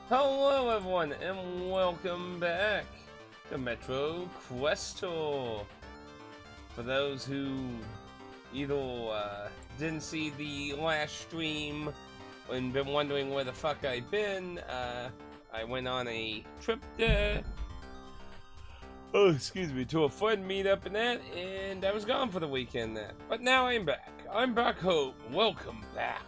Hello everyone and welcome back to Metro Quest Tour. For those who either didn't see the last stream and been wondering where the fuck I've been, I went on a trip there. Oh, excuse me, to a friend meetup and that, and I was gone for the weekend there. But now I'm back. I'm back home. Welcome back.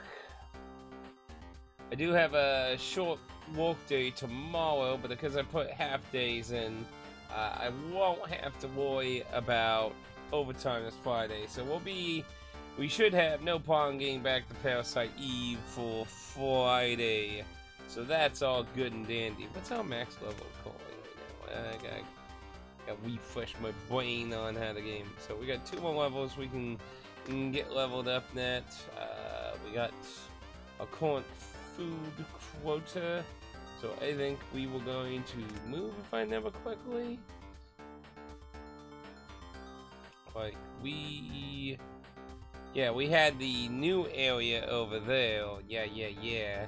I do have a short work day tomorrow, but because I put half days in, I won't have to worry about overtime this Friday. So we should have no problem getting back to Parasite Eve for Friday. So that's all good and dandy. What's our max level calling right now? I gotta refresh my brain on how the game. So we got 2 more levels we can get leveled up net. We got a current food quota, so I think we were going to move if I remember correctly. Like we had the new area over there. Yeah.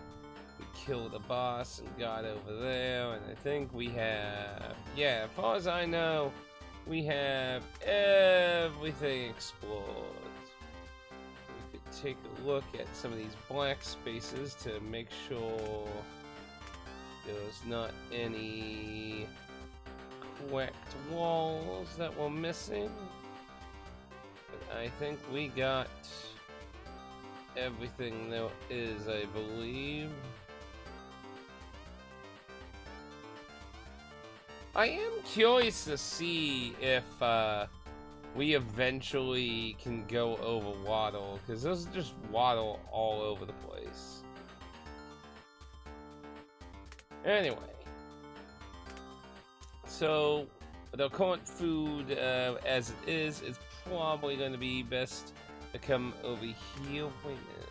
We killed the boss and got over there, and I think we have, as far as I know, we have everything explored. Take a look at some of these black spaces to make sure there's not any cracked walls that we're missing. But I think we got everything there is, I believe. I am curious to see if we eventually can go over waddle, because there's just waddle all over the place. Anyway, so the current food as it is probably going to be best to come over here. Wait a minute.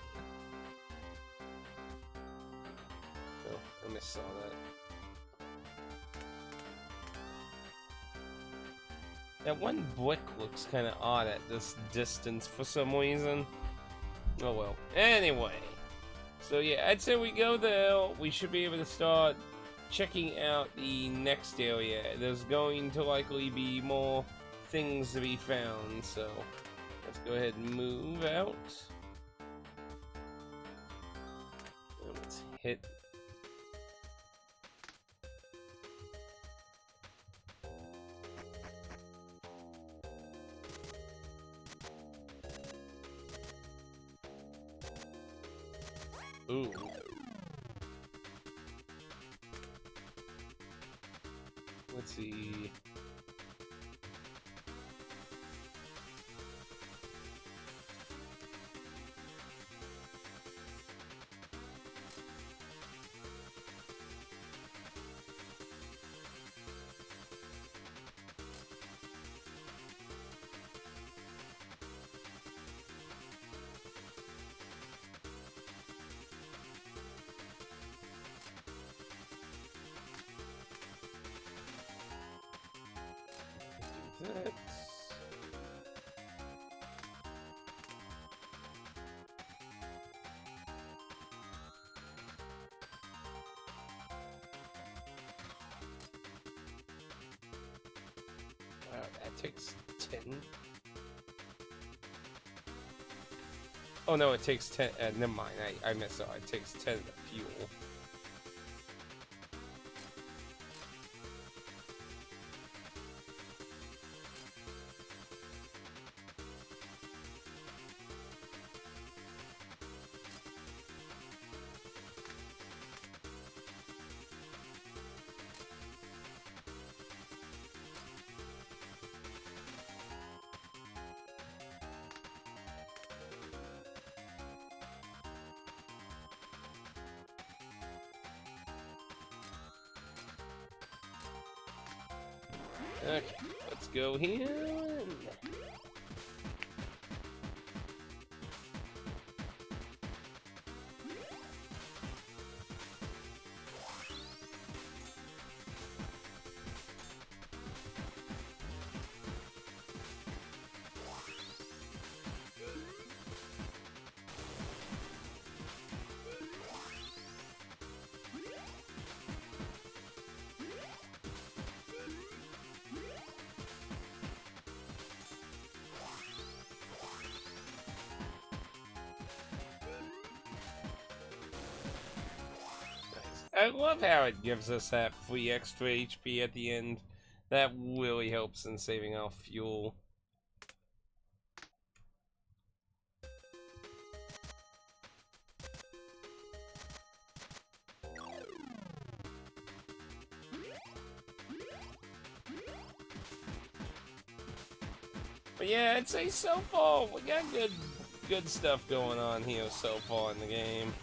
Oh, I missed all that. That one brick looks kind of odd at this distance for some reason. Oh well. Anyway. So yeah, I'd say we go there. We should be able to start checking out the next area. There's going to likely be more things to be found. So let's go ahead and move out. And let's hit. Ooh. Let's see. That. Wow, that takes 10. Oh no, it takes 10. Never mind, I messed up. It takes 10 of the fuel. Okay, let's go here. I love how it gives us that free extra HP at the end. That really helps in saving our fuel. But yeah, I'd say so far we got good stuff going on here so far in the game.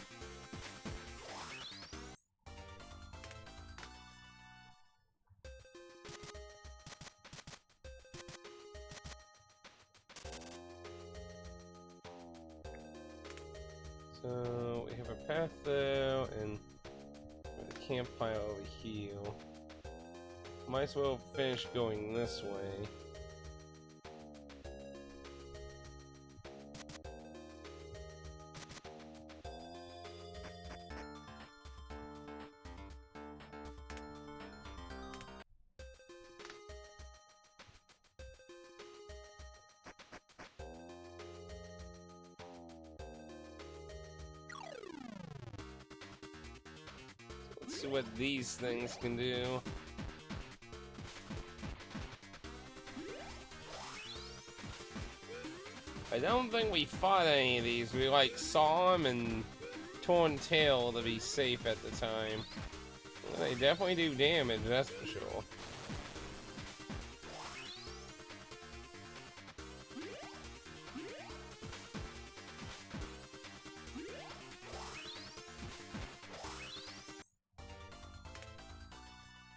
So we have a path there and a campfire over here. Might as well finish going this way. Let's see what these things can do. I don't think we fought any of these. We like saw them and torn tail to be safe at the time. Well, they definitely do damage, that's for sure.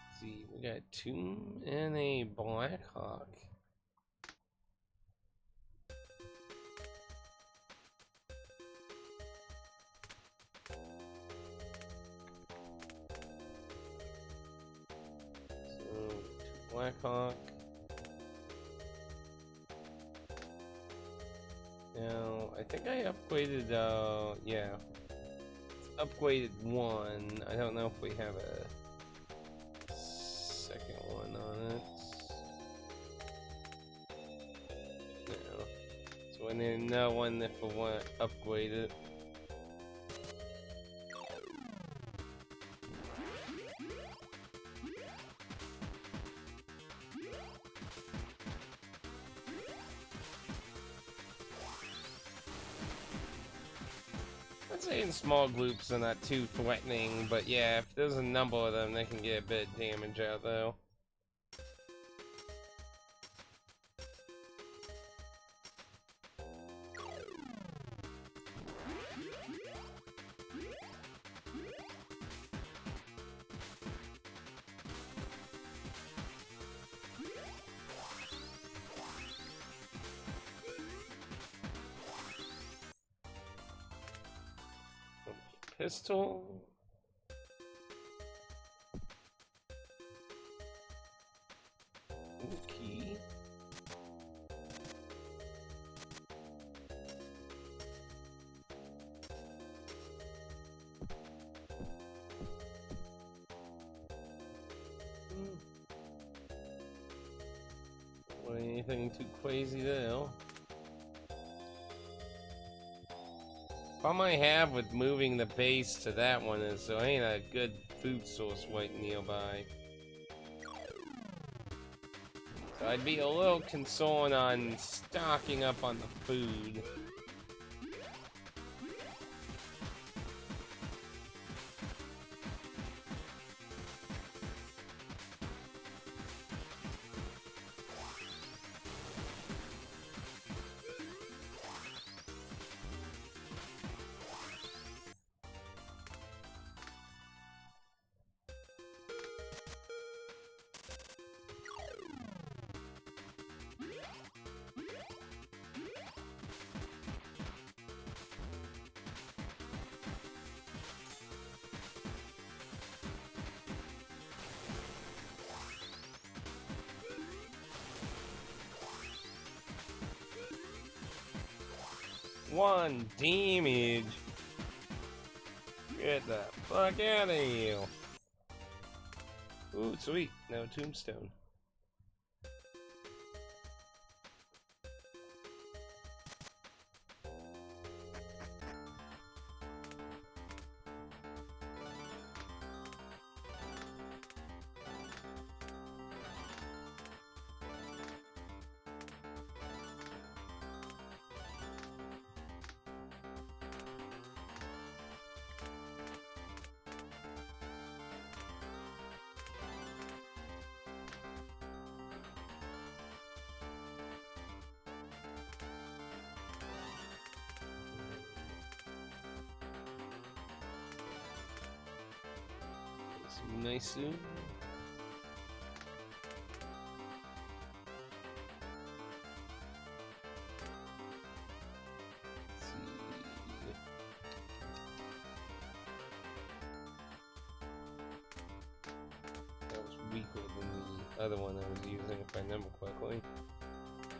Let's see, we got a tomb and a black hawk. Blackhawk. Now, I think I upgraded, yeah. Upgraded one. I don't know if we have a second one on it. No. So I need another one if we want to upgrade it. I'd say in small groups they're not too threatening, but yeah, if there's a number of them, they can get a bit of damage out though. Pistol. Key. Anything too crazy there. Problem I have with moving the base to that one is there ain't a good food source right nearby. So I'd be a little concerned on stocking up on the food. One damage. Get the fuck out of here. Ooh, sweet. Now tombstone. Nice. Weaker than the other one I was using, if I remember correctly.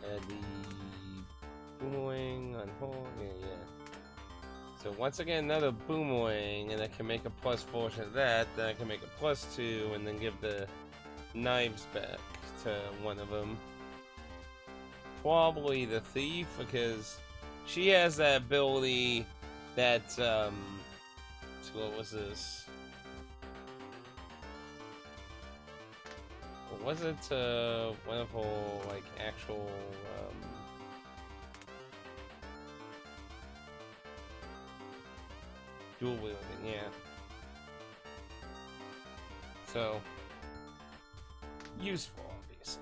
Add the boomerang on hold. Yeah. So once again, another boomerang, and I can make a plus portion of that. Then I can make a +2, and then give the knives back to one of them. Probably the thief, because she has that ability that so what was this? Was it one of her like actual dual wielding? Yeah. So useful, obviously.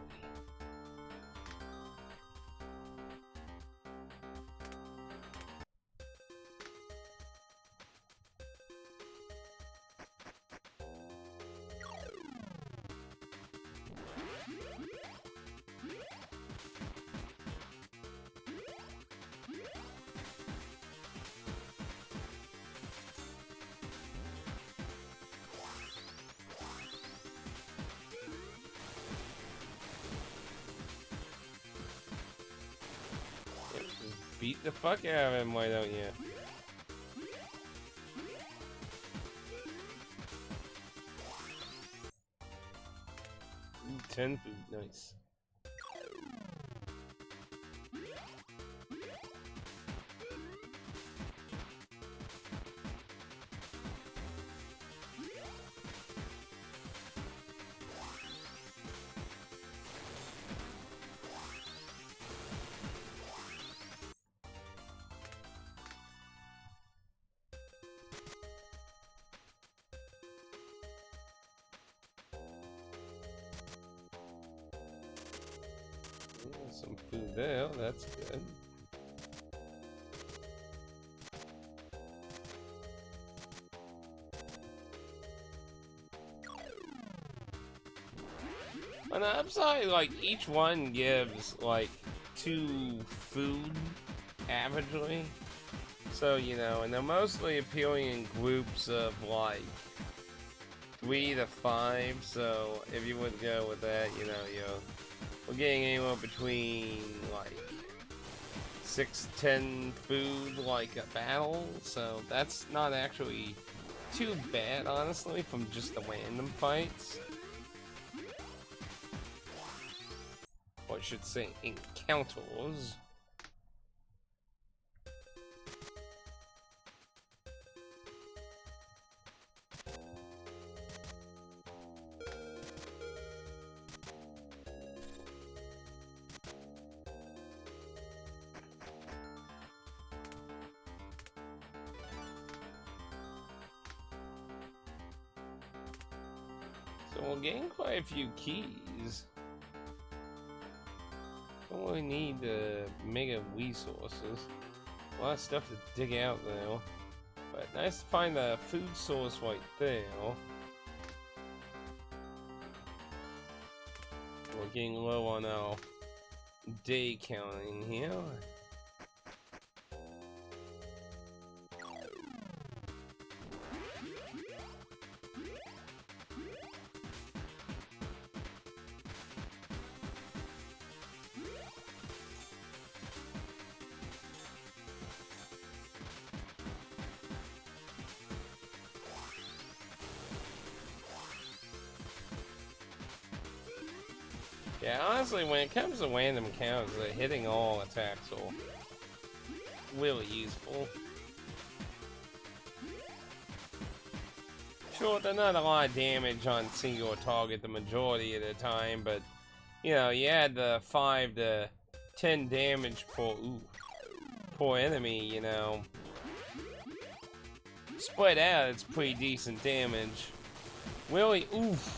Beat the fuck out of him, why don't you? Ooh, 10 food, nice. Some food there, that's good. On the upside, like, each one gives, like, 2 food, averagely. So, you know, and they're mostly appearing in groups of, like, 3 to 5, so if you would go with that, you know, we're getting anywhere between, like, 6-10 food, like, a battle, so that's not actually too bad, honestly, from just the random fights. Or I should say, encounters. So we'll gain quite a few keys. Don't really need mega resources. A lot of stuff to dig out now. But nice to find a food source right there. We're getting low on our day counting here. Yeah, honestly, when it comes to random counts, hitting all attacks are really useful. Sure, they're not a lot of damage on single target the majority of the time, but, you know, you add the 5 to 10 damage per enemy, you know. Spread out, it's pretty decent damage. Really, oof.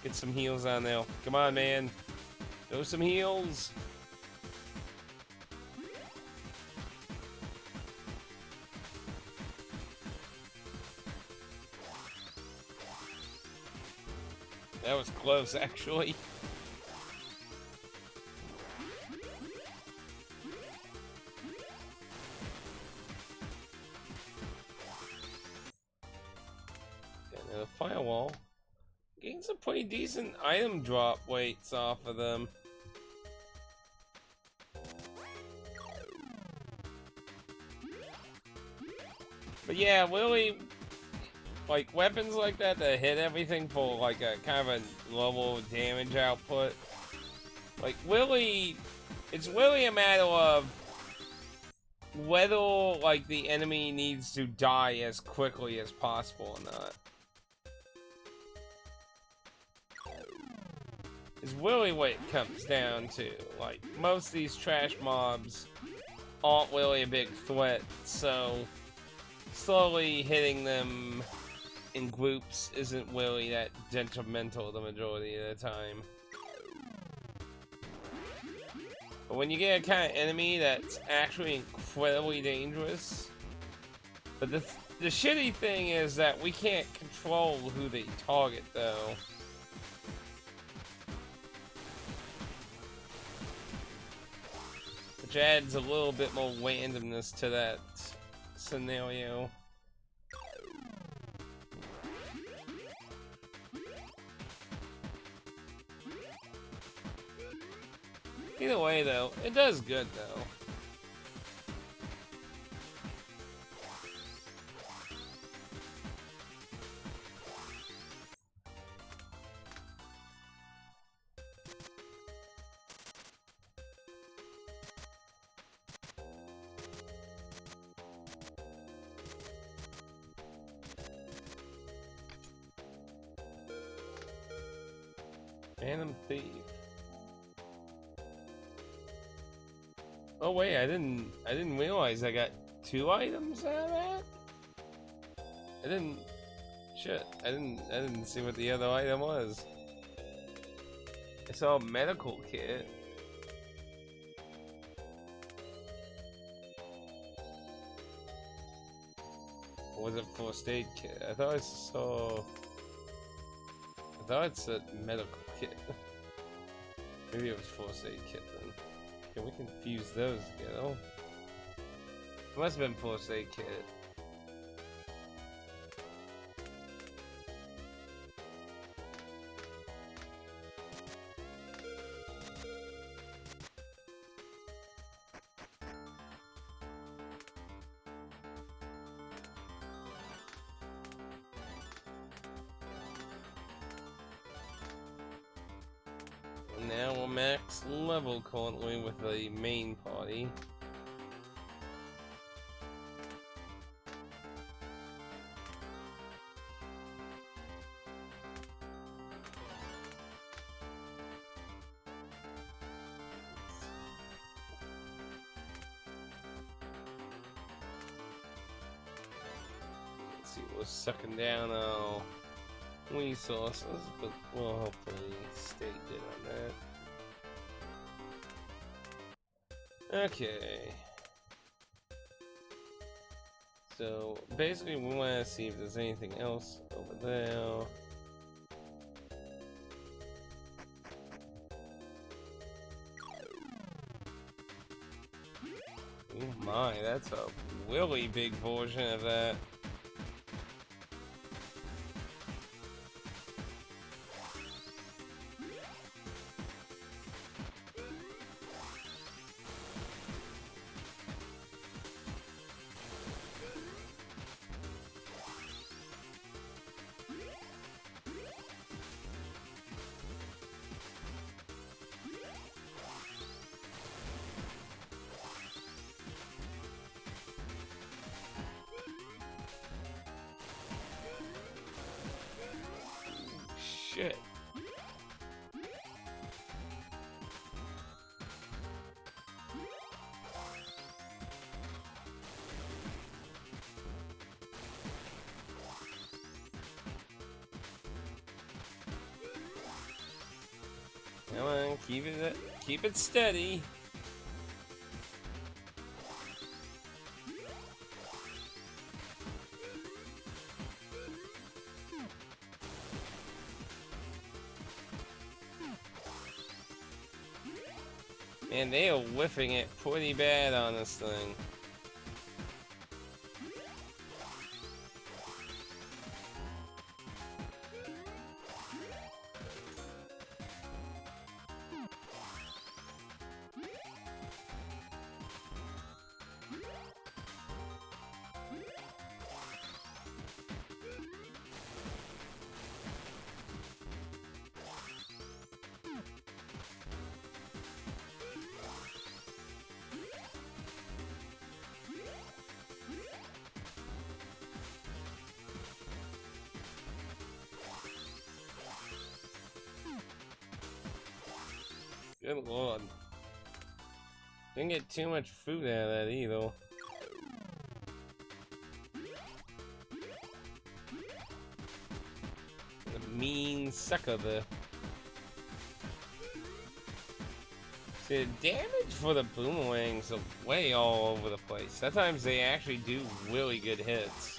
Get some heals on there. Come on, man. Throw some heals. That was close, actually. And a firewall. Getting some pretty decent item drop weights off of them. But yeah, really, like weapons like that that hit everything for like a kind of a level damage output. Like really, it's really a matter of whether like the enemy needs to die as quickly as possible or not. Is really what it comes down to. Like most of these trash mobs aren't really a big threat, so slowly hitting them in groups isn't really that detrimental the majority of the time. But when you get a kind of enemy that's actually incredibly dangerous, but the shitty thing is that we can't control who they target though. Which adds a little bit more randomness to that scenario. Either way though, it does good though. Phantom Thief. Oh wait, I didn't realize I got 2 items out of that. I didn't see what the other item was. I saw a medical kit. Or was it first aid kit? I thought it said medical kit. Maybe it was first aid kit then. Can we confuse those together? It must have been first aid kit. Now we're max level currently with the main party. Let's see, we're sucking down our resources, but we'll hopefully stay good on that. Okay. So basically we want to see if there's anything else over there. Oh my, that's a really big version of that. Shit. Come on, keep it steady. Man, they are whiffing it pretty bad on this thing. Good lord. Didn't get too much food out of that either. The mean sucker there. See, the damage for the boomerangs are way all over the place. Sometimes they actually do really good hits.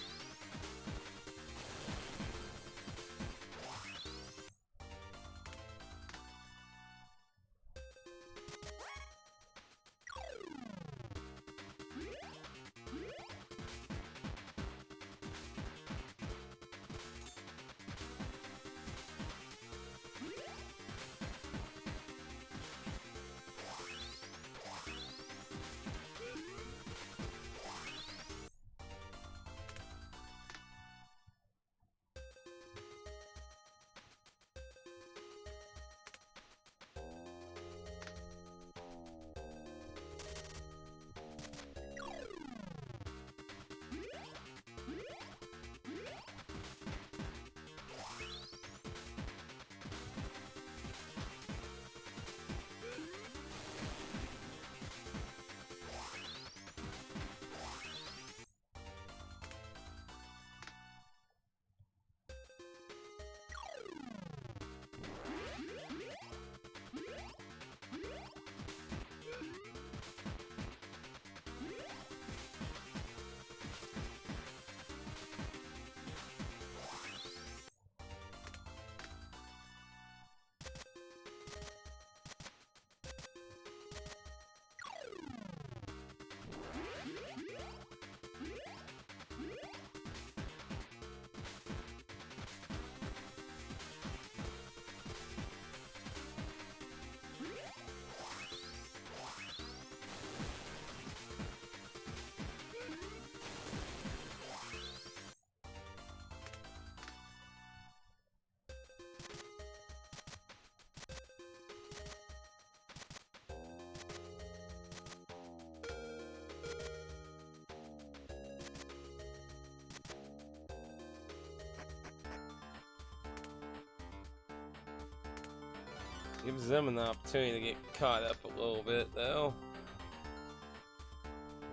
Gives them an opportunity to get caught up a little bit, though.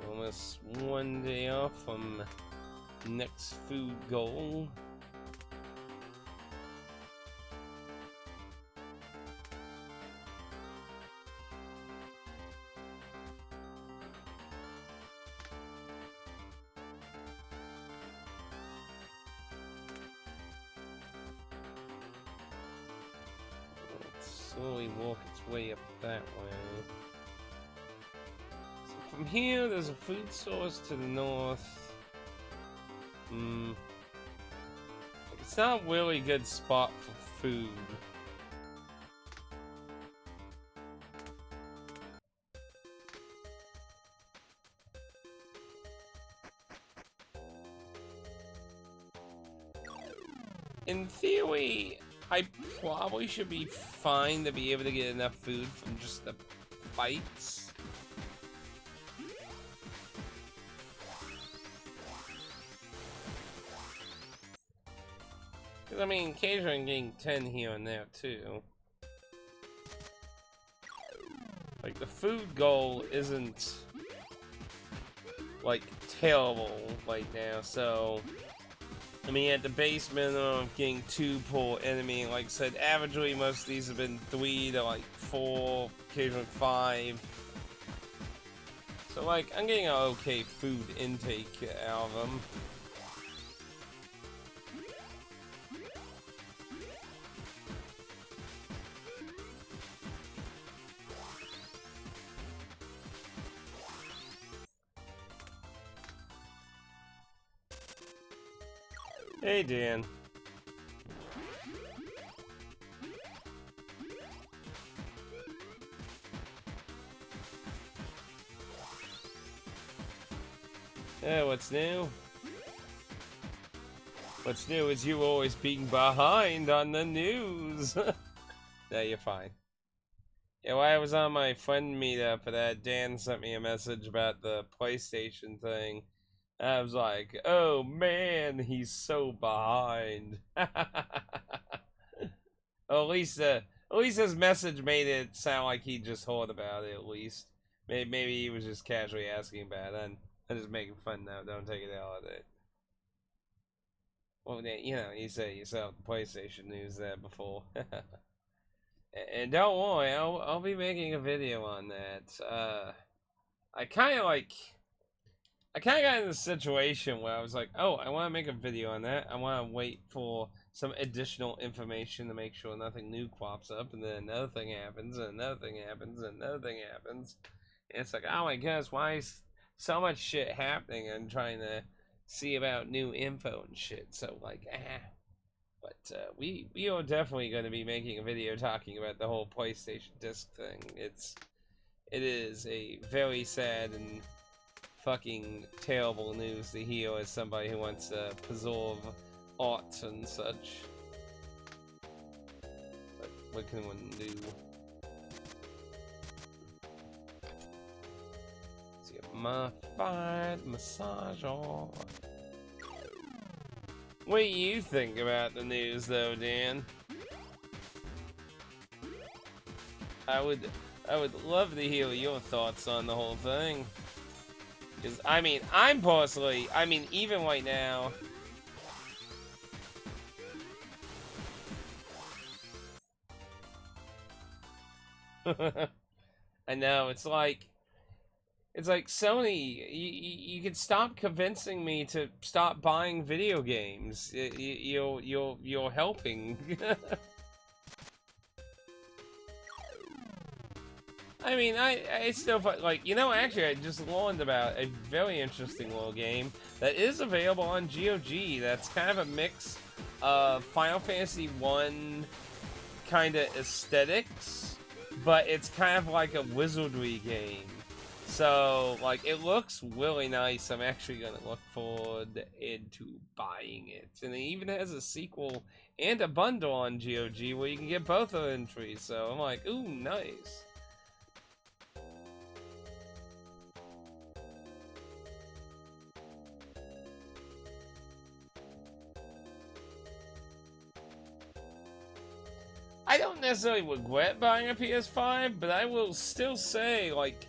Almost one day off from next food goal. Slowly walk its way up that way. So from here, there's a food source to the north. It's not a really good spot for food. In theory, I probably should be fine to be able to get enough food from just the fights. Because, I mean, occasionally I'm getting 10 here and there, too. Like, the food goal isn't, like, terrible right now, so... I mean, at the base minimum of getting 2 per enemy, like I said, averagely most of these have been 3 to like 4, occasionally 5. So like, I'm getting an okay food intake out of them. Hey, Dan. Yeah, what's new? What's new is you always being behind on the news. Yeah, you're fine. Yeah, while I was on my friend meetup, that Dan sent me a message about the PlayStation thing. I was like, oh man, he's so behind. Or at least his message made it sound like he just heard about it. At least maybe he was just casually asking about it. I'm just making fun now. Don't take it out of it. Well, you know, you saw the PlayStation news there before. And don't worry, I'll be making a video on that. I kind of got in a situation where I was like, oh, I want to make a video on that. I want to wait for some additional information to make sure nothing new pops up, and then another thing happens, and another thing happens, and another thing happens. And it's like, oh my gosh, why is so much shit happening? I'm trying to see about new info and shit. So like, But we are definitely going to be making a video talking about the whole PlayStation disc thing. It is a very sad and fucking terrible news to hear as somebody who wants to preserve art and such. But what can one do? See a modified massager. What do you think about the news, though, Dan? I would love to hear your thoughts on the whole thing. Because, I mean, even right now... I know, it's like Sony, you can stop convincing me to stop buying video games. You're helping. I mean, I still like, you know, actually I just learned about a very interesting little game that is available on GOG. That's kind of a mix of Final Fantasy 1 kind of aesthetics, but it's kind of like a wizardry game. So, like, it looks really nice. I'm actually gonna look forward into buying it. And it even has a sequel and a bundle on GOG where you can get both of the entries. So I'm like, ooh, nice. I don't necessarily regret buying a PS5, but I will still say, like,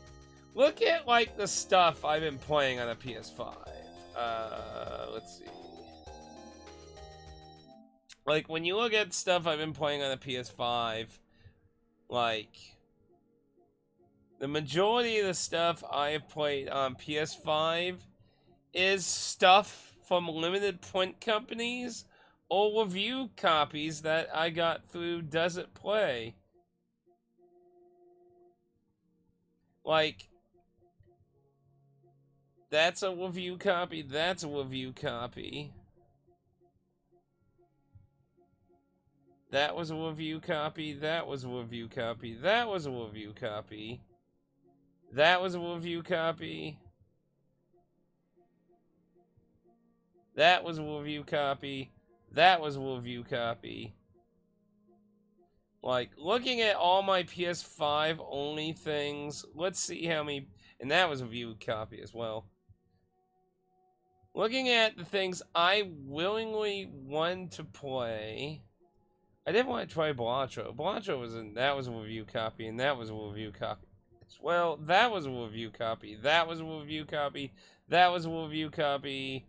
look at, like, the stuff I've been playing on a PS5. Let's see. Like, when you look at stuff I've been playing on a PS5, like, the majority of the stuff I have played on PS5 is stuff from limited print companies or review copies that I got through Does It Play. Like, that's a review copy, that's a review copy. That was a review copy, that was a review copy, that was a review copy. That was a review copy. That was a review copy. That was a review copy. Like, looking at all my PS5 only things, let's see how many... And that was a review copy as well. Looking at the things I willingly want to play... I didn't want to try Blancho. Blancho was that was a review copy, and that was a review copy. Well, that was a review copy. That was a review copy. That was a review copy.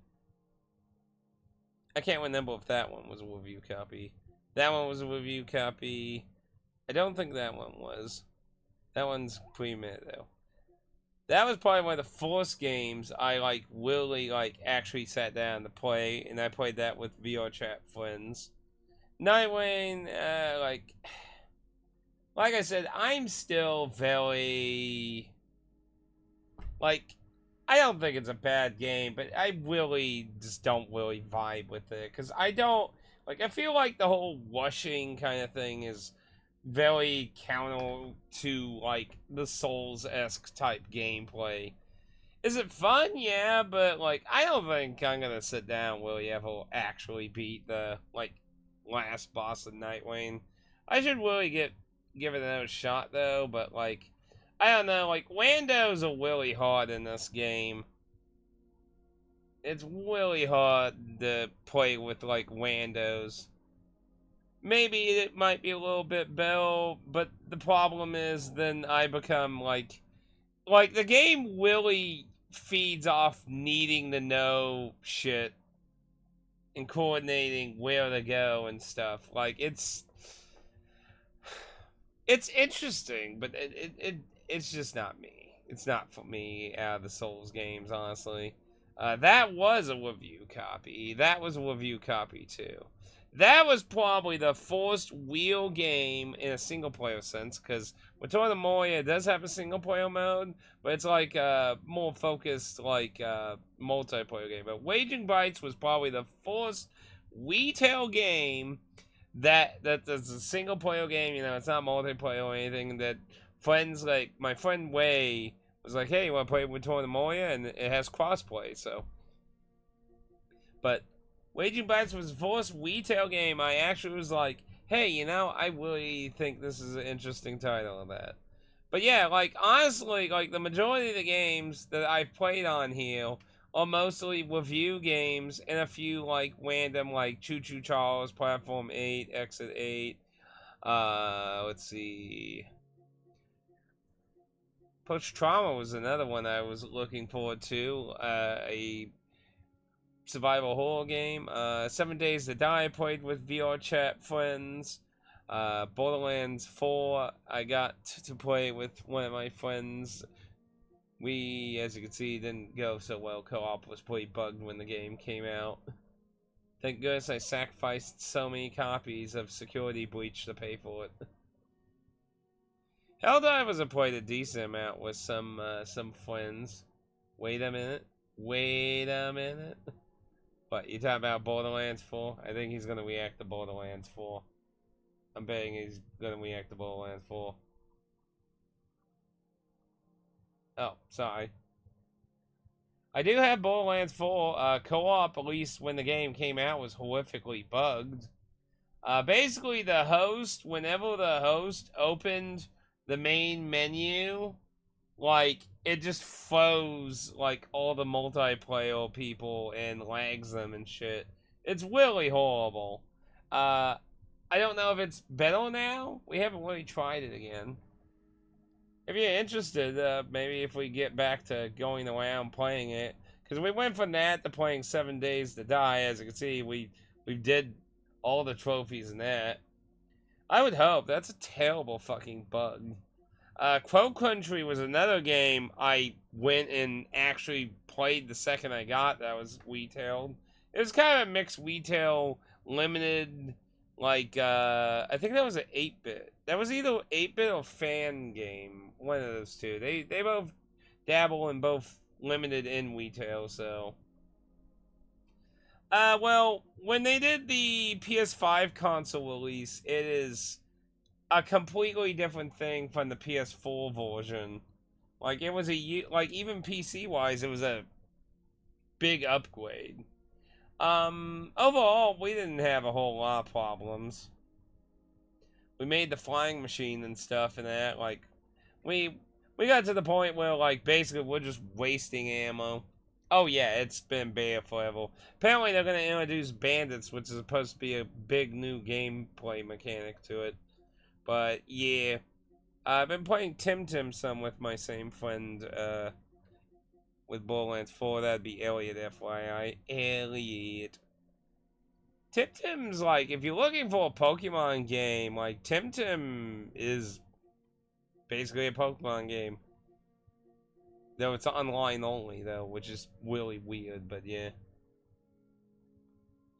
I can't remember if that one was a review copy. That one was a review copy. I don't think that one was. That one's pre-made, though. That was probably one of the first games I, like, really, like, actually sat down to play, and I played that with VR chat friends. Nightwing, like I said, I'm still very, like, I don't think it's a bad game, but I really just don't really vibe with it because I don't like. I feel like the whole washing kind of thing is very counter to like the Souls-esque type gameplay. Is it fun? Yeah, but like I don't think I'm gonna sit down and really ever actually beat the like last boss of Nightwing. I should really give it another shot though, but like I don't know, like Landos are really hard in this game. It's really hard to play with like Landos. Maybe it might be a little bit better, but the problem is then I become like the game really feeds off needing to know shit and coordinating where to go and stuff. Like it's interesting, but it's just not me. It's not for me out of the Souls games, honestly. That was a review copy. That was a review copy too. That was probably the first real game in a single player sense, because Return to Moria does have a single player mode, but it's like more focused like multiplayer game. But Waging Bites was probably the first retail game that's a single player game. You know, it's not multiplayer or anything. That friends like my friend Way was like, "Hey, you want to play with Return to Moria?" And it has crossplay. So, but Waging Bites was the first retail game I actually was like, "Hey, you know, I really think this is an interesting title of that." But yeah, like honestly, like the majority of the games that I've played on here are mostly review games and a few like random like Choo Choo Charles, Platform 8, Exit 8. Let's see. Post Trauma was another one I was looking forward to. A survival horror game. 7 Days to Die I played with VR chat friends. Borderlands 4 I got to play with one of my friends. We, as you can see, didn't go so well. Co-op was pretty bugged when the game came out. Thank goodness I sacrificed so many copies of Security Breach to pay for it. Helldivers I played a decent amount with some friends. Wait a minute. Wait a minute. What, you talking about Borderlands 4? I think he's gonna react to Borderlands 4. I'm betting he's gonna react to Borderlands 4. Oh, sorry. I do have Borderlands 4. Co-op, at least when the game came out, was horrifically bugged. Basically, the host, whenever the host opened the main menu, like, it just froze, like, all the multiplayer people and lags them and shit. It's really horrible. I don't know if it's better now. We haven't really tried it again. If you're interested, maybe if we get back to going around playing it, because we went from that to playing 7 Days to Die. As you can see, we did all the trophies in that. I would hope. That's a terrible fucking bug. Crow Country was another game I went and actually played the second I got that was retailed. It was kind of a mixed retail, limited, like, I think that was an 8-bit. That was either 8-bit or fan game. One of those two. They both dabble in both limited and retail, so. Well, when they did the PS5 console release, it is a completely different thing from the PS4 version. Like, it was like, even PC-wise, it was a big upgrade. Overall, we didn't have a whole lot of problems. We made the flying machine and stuff and that, like, we got to the point where, like, basically we're just wasting ammo. Oh yeah, it's been bad forever. Apparently they're gonna introduce bandits, which is supposed to be a big new gameplay mechanic to it. But yeah, I've been playing Tim some with my same friend, with Borderlands 4. That'd be Elliot, FYI. Elliot. Tim's like, if you're looking for a Pokemon game, like, Tim is basically a Pokemon game. Though it's online only, though, which is really weird, but yeah.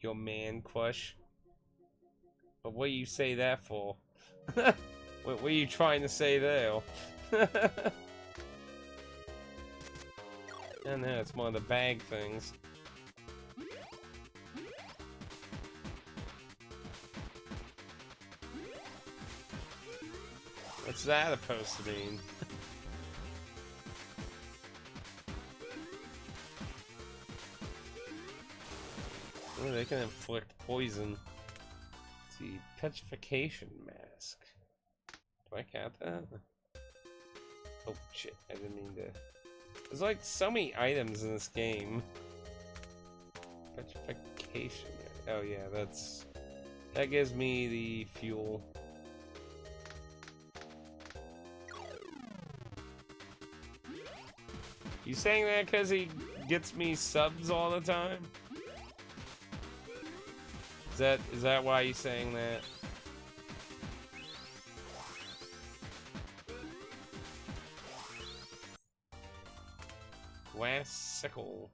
Your man crush? But what do you say that for? What are you trying to say there? I know, it's one of the bag things. What's that supposed to mean? Oh, they can inflict poison. Let's see, petrification mask. Do I count that? Oh shit, I didn't mean to. There's like so many items in this game. Petrification. Oh yeah, that gives me the fuel. You saying that because he gets me subs all the time? Is that why you saying that? Glass sickle.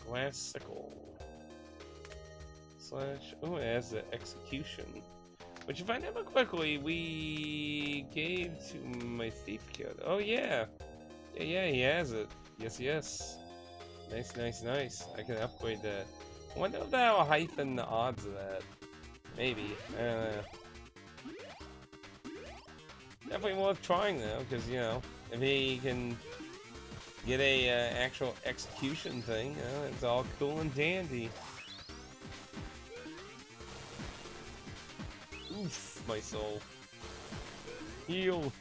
Glass sickle. Slash. Oh, it has the execution. Which, if I remember quickly, we gave to my thief kid. Oh yeah, yeah, he has it. Yes. Nice. I can upgrade that. I wonder if that'll heighten the odds of that. Maybe. I don't know. Definitely worth trying though, because you know, if he can get a actual execution thing, it's all cool and dandy. Oof, my soul. Heal.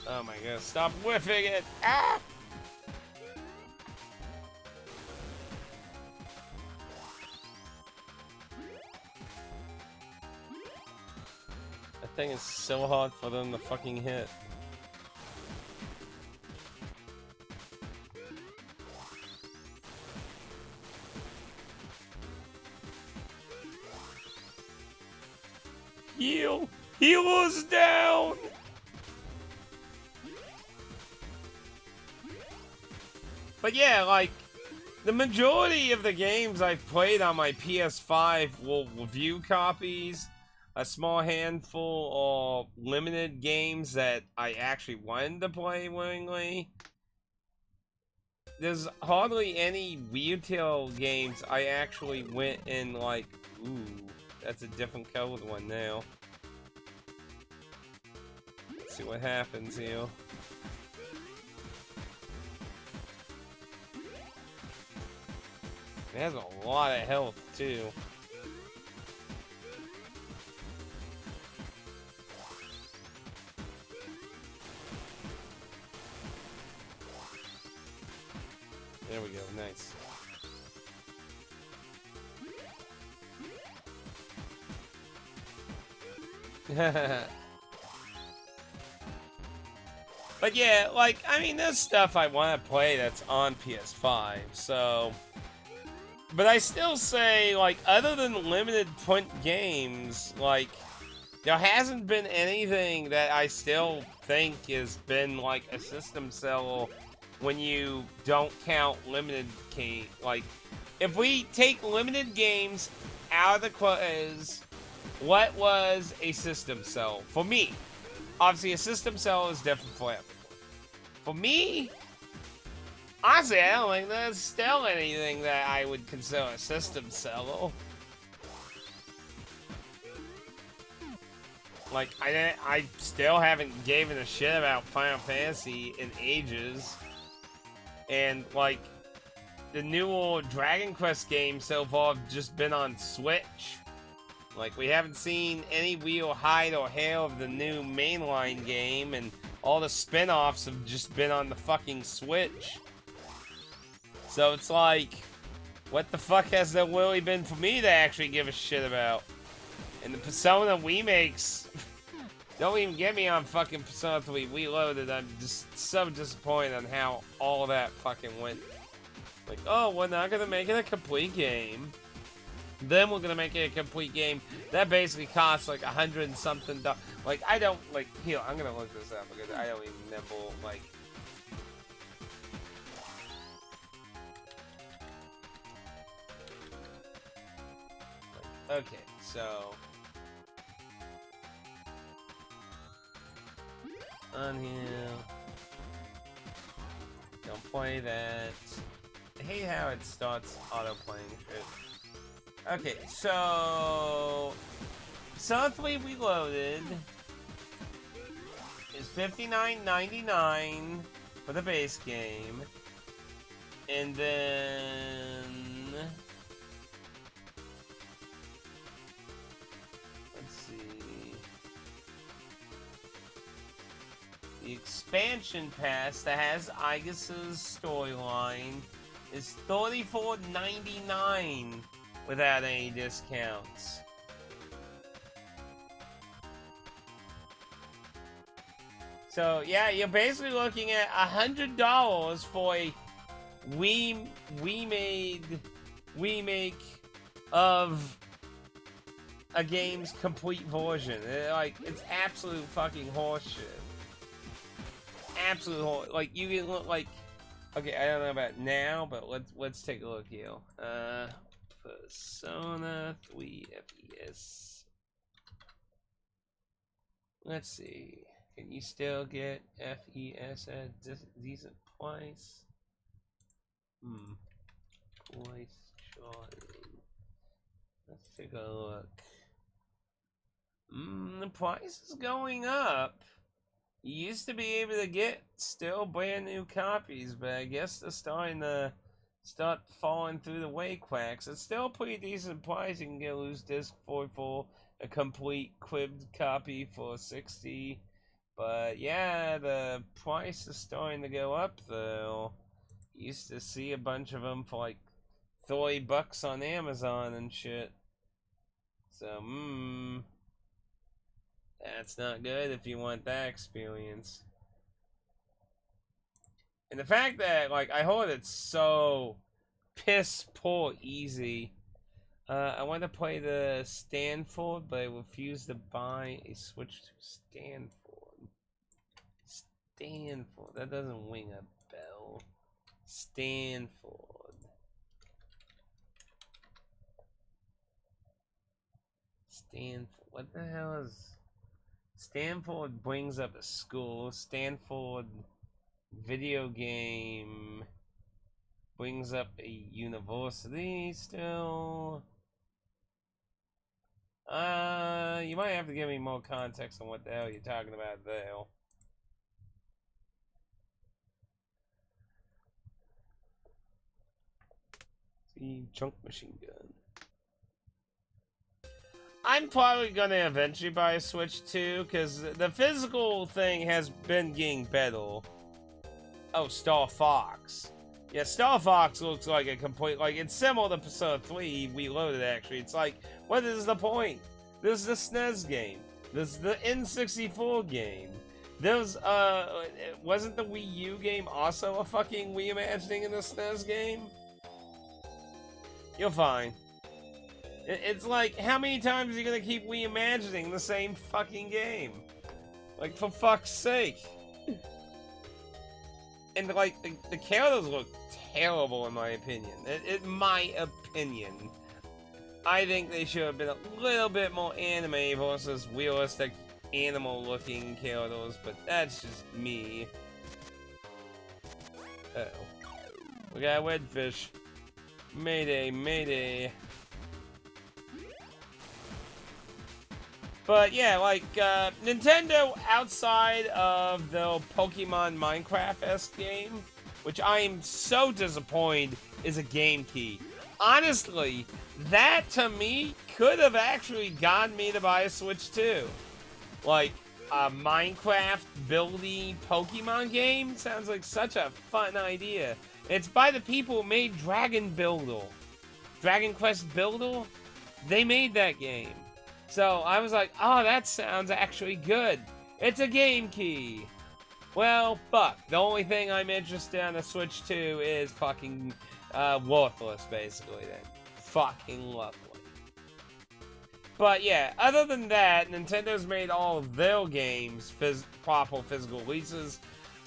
Oh my god, stop whiffing it! Ah! That thing is so hard for them to fucking hit. Heal! Heal us down! But yeah, like, the majority of the games I've played on my PS5 will review copies, a small handful or limited games that I actually wanted to play willingly. There's hardly any retail games I actually went and like, ooh, that's a different colored one now. Let's see what happens here. It has a lot of health, too. There we go, nice. But yeah, like, I mean, there's stuff I want to play that's on PS5, so... But I still say, like, other than limited print games, like, there hasn't been anything that I still think has been, like, a system seller when you don't count limited game. Like, if we take limited games out of the quiz, what was a system seller? For me, obviously a system seller is different for everyone. For me, honestly, I don't think there's still anything that I would consider a system seller. Like, I still haven't given a shit about Final Fantasy in ages. And, like, the new Dragon Quest games so far have just been on Switch. Like, we haven't seen any real hide or hair of the new mainline game, and all the spin-offs have just been on the fucking Switch. So it's like, what the fuck has there really been for me to actually give a shit about? And the Persona remakes don't even get me on fucking Persona 3 Reloaded. I'm just so disappointed on how all that fucking went. Like, oh, we're not gonna make it a complete game. Then we're gonna make it a complete game. That basically costs like $100 and something. Like, I don't, like, here, I'm gonna look this up because I don't even remember, like... Okay, so... On here... Don't play that. I hate how it starts auto-playing shit. Okay, so... Monthly Reloaded is $59.99 for the base game. And then... Let's see... The expansion pass that has Aigus's storyline is $34.99 without any discounts. So yeah, you're basically looking at $100 for a remake of a game's complete version. Like, it's absolute fucking horseshit. Absolute horse. Like, you can look like. Okay, I don't know about now, but let's take a look here. Persona 3 FES. Let's see. Can you still get FES at a decent price? Price charting. Let's take a look. The price is going up. You used to be able to get still brand new copies, but I guess they're starting to falling through the way cracks. It's still a pretty decent price. You can get a loose disc for a complete cribbed copy for $60. But yeah, the price is starting to go up though. You used to see a bunch of them for like $30 on Amazon and shit. So, that's not good if you want that experience. And the fact that, like, I heard it's so piss poor easy. I want to play the Stanford, but I refuse to buy a Switch to Stanford. Stanford. That doesn't ring a bell. Stanford. Stanford. What the hell is... Stanford brings up a school. Stanford video game brings up a university still. You might have to give me more context on what the hell you're talking about there. See, chunk machine gun. I'm probably gonna eventually buy a Switch too, because the physical thing has been getting better. Oh, Star Fox. Yeah, Star Fox looks like a complete, like, it's similar to Persona 3 Reloaded, actually. It's like, what is the point? This is the SNES game. This is the N64 game. There's, wasn't the Wii U game also a fucking reimagining of the SNES game? You're fine. It's like, how many times are you gonna keep reimagining the same fucking game? Like, for fuck's sake. And, like, the characters look terrible, in my opinion. In my opinion. I think they should have been a little bit more anime versus realistic animal-looking characters, but that's just me. Uh-oh. We got a redfish. Mayday, mayday. But yeah, like, Nintendo, outside of the Pokemon Minecraft-esque game, which I am so disappointed is a game key. Honestly, that to me could have actually gotten me to buy a Switch too. Like, a Minecraft buildy Pokemon game sounds like such a fun idea. It's by the people who made Dragon Quest Builder. They made that game. So I was like, oh, that sounds actually good. It's a game key. Well, fuck. The only thing I'm interested on the Switch 2 is fucking worthless, basically, then. Fucking lovely. But yeah, other than that, Nintendo's made all of their games proper physical releases.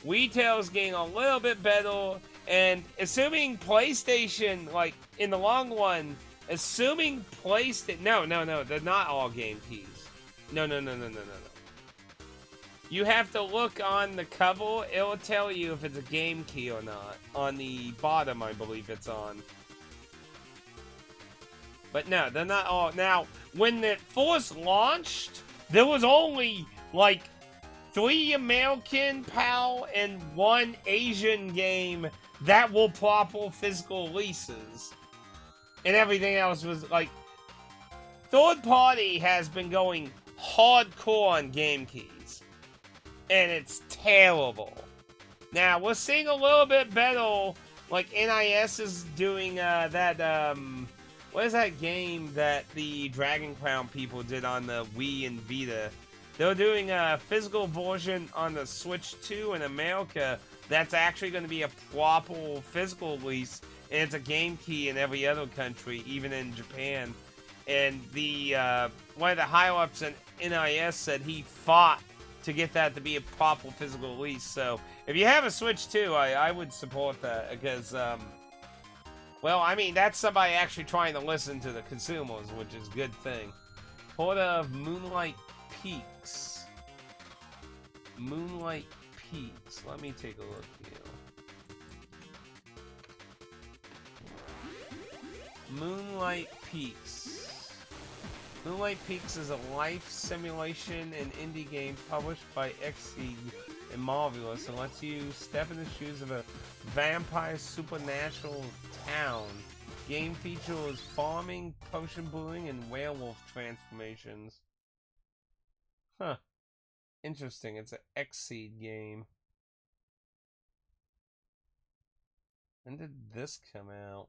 Retail's getting a little bit better, and assuming PlayStation, like, in the long run, assuming PlayStation... No, they're not all game keys. No. You have to look on the cover. It'll tell you if it's a game key or not. On the bottom, I believe it's on. But no, they're not all... Now, when it first launched, there was only, like, 3 American PAL and 1 Asian game that were proper physical releases. And everything else was, like... Third party has been going hardcore on game keys. And it's terrible. Now, we're seeing a little bit better, like, NIS is doing, what is that game that the Dragon Crown people did on the Wii and Vita? They're doing a physical version on the Switch 2 in America that's actually going to be a proper physical release, and it's a game key in every other country, even in Japan. And the one of the higher-ups in NIS said he fought to get that to be a proper physical release. So if you have a Switch 2, I would support that, because, well, I mean, that's somebody actually trying to listen to the consumers, which is a good thing. Heard of Moonlight Peaks? Moonlight Peaks. Let me take a look here. Moonlight Peaks. Moonlight Peaks is a life simulation and indie game published by Xseed and Marvelous, and lets you step in the shoes of a vampire supernatural town. Game features farming, potion brewing, and werewolf transformations. Huh. Interesting. It's an Xseed game. When did this come out?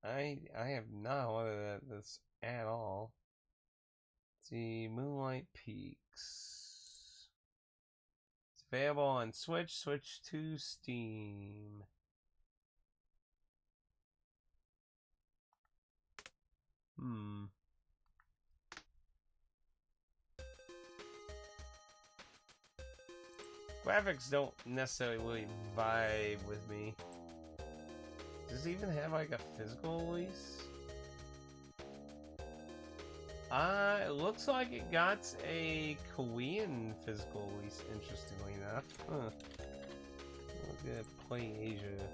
I have no idea this at all. Let's see, Moonlight Peaks. It's available on Switch, Switch 2, Steam. Graphics don't necessarily really vibe with me. Does it even have like a physical release? It looks like it got a Korean physical release, interestingly enough. Huh. Look at Play Asia.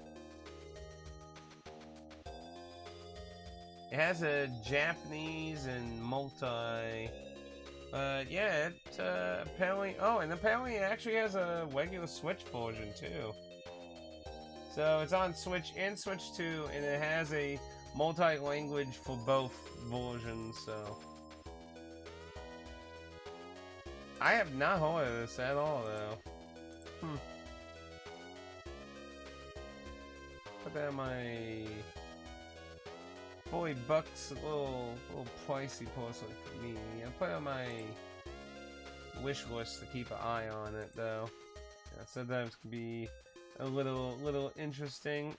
It has a Japanese and multi... yeah, it apparently... Oh, and apparently it actually has a regular Switch version, too. So it's on Switch and Switch 2, and it has a multi-language for both versions, so... I have not heard of this at all, though. Put that in my... $40, a little pricey personally for me. I put it on my wish list to keep an eye on it, though. Yeah, sometimes it can be a little interesting.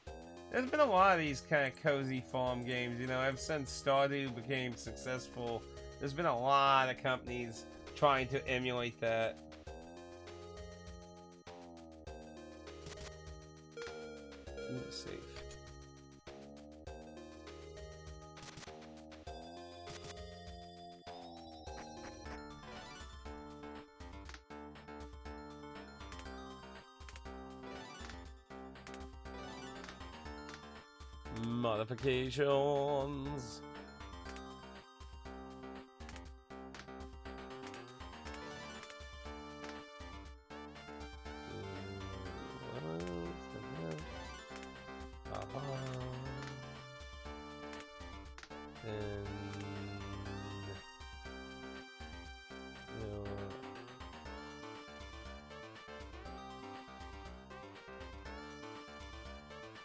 There's been a lot of these kind of cozy farm games, you know, ever since Stardew became successful. There's been a lot of companies trying to emulate that. Let's see. Modifications.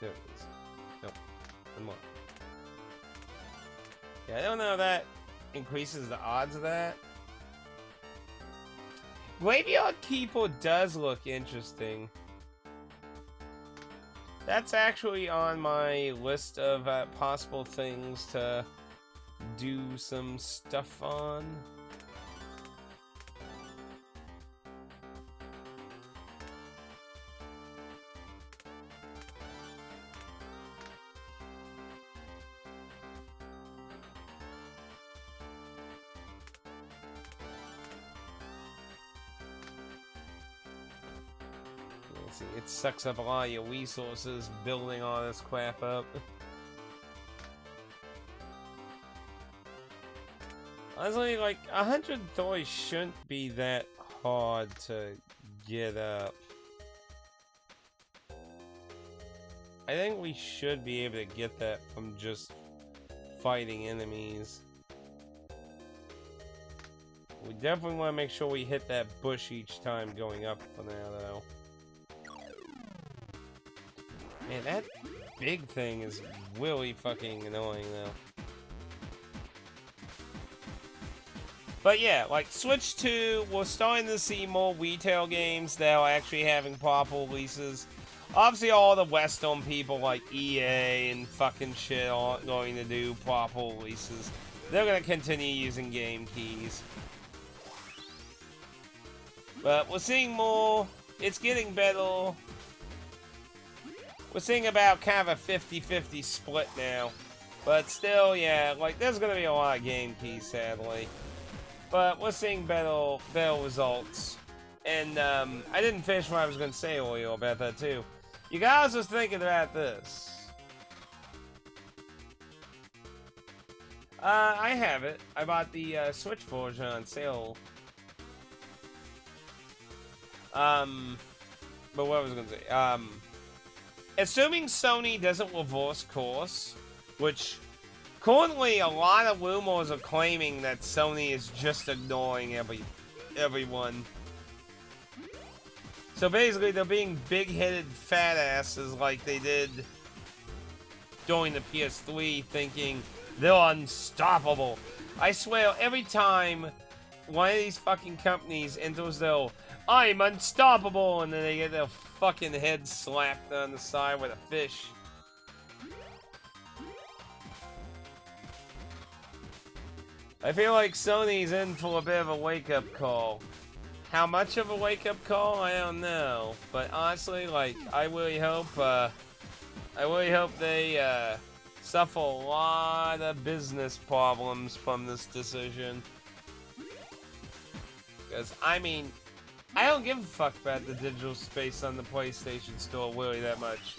There it is. Nope. One more. Yeah, I don't know if that increases the odds of that. Graveyard Keeper does look interesting. That's actually on my list of possible things to do some stuff on. See, it sucks up a lot of your resources building all this crap up. Honestly, like, 100 toys shouldn't be that hard to get up. I think we should be able to get that from just fighting enemies. We definitely want to make sure we hit that bush each time going up for now, though. Man, that big thing is really fucking annoying, though. But yeah, like, Switch 2, we're starting to see more retail games that are actually having proper releases. Obviously, all the Western people like EA and fucking shit aren't going to do proper releases. They're going to continue using game keys. But we're seeing more. It's getting better. We're seeing about kind of a 50-50 split now. But still, yeah, like, there's going to be a lot of game keys, sadly. But we're seeing better results. And, I didn't finish what I was going to say earlier about that, too. You guys was thinking about this. I have it. I bought the, Switch version on sale. But what was I going to say? Assuming Sony doesn't reverse course, which currently a lot of rumors are claiming that Sony is just ignoring everyone. So basically, they're being big-headed fat asses like they did during the PS3, thinking they're unstoppable. I swear, every time one of these fucking companies enters their "I'm unstoppable," and then they get their fucking head slapped on the side with a fish. I feel like Sony's in for a bit of a wake-up call. How much of a wake-up call? I don't know. But honestly, like, I really hope they, suffer a lot of business problems from this decision. Because, I mean, I don't give a fuck about the digital space on the PlayStation Store really that much.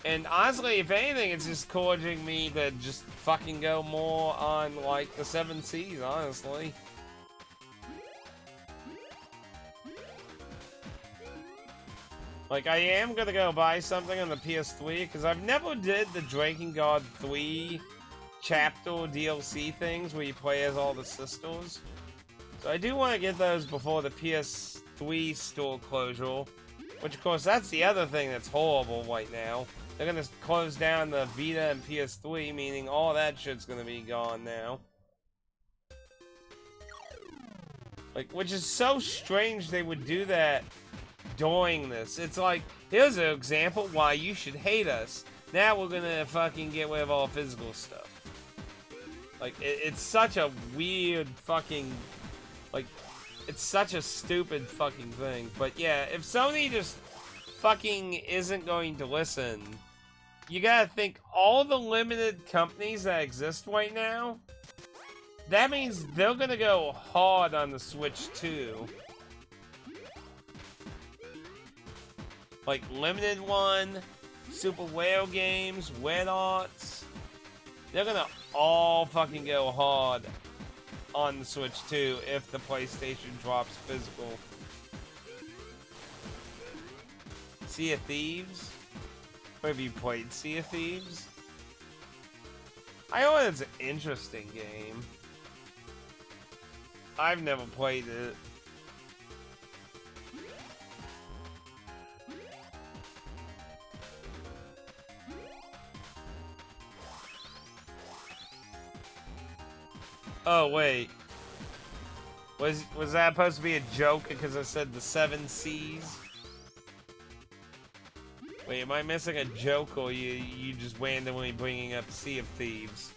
And honestly, if anything, it's just encouraging me to just fucking go more on, like, the 7 Cs, honestly. Like, I am gonna go buy something on the PS3, because I've never did the Drakengard 3 chapter DLC things where you play as all the sisters. So I do want to get those before the PS3 store closure. Which, of course, that's the other thing that's horrible right now. They're gonna close down the Vita and PS3, meaning all that shit's gonna be gone now. Like, which is so strange they would do that during this. It's like, here's an example why you should hate us. Now we're gonna fucking get rid of all physical stuff. Like, it's such a weird fucking... Like, it's such a stupid fucking thing. But yeah, if Sony just fucking isn't going to listen, you gotta think all the limited companies that exist right now, that means they're gonna go hard on the Switch too. Like Limited One, Super Rare Games, Red Arts, they're gonna all fucking go hard on the Switch too if the PlayStation drops physical. Sea of Thieves? Or have you played Sea of Thieves? I know it's an interesting game. I've never played it. Oh, wait. Was that supposed to be a joke because I said the 7 Cs? Wait, am I missing a joke, or you just randomly bringing up Sea of Thieves?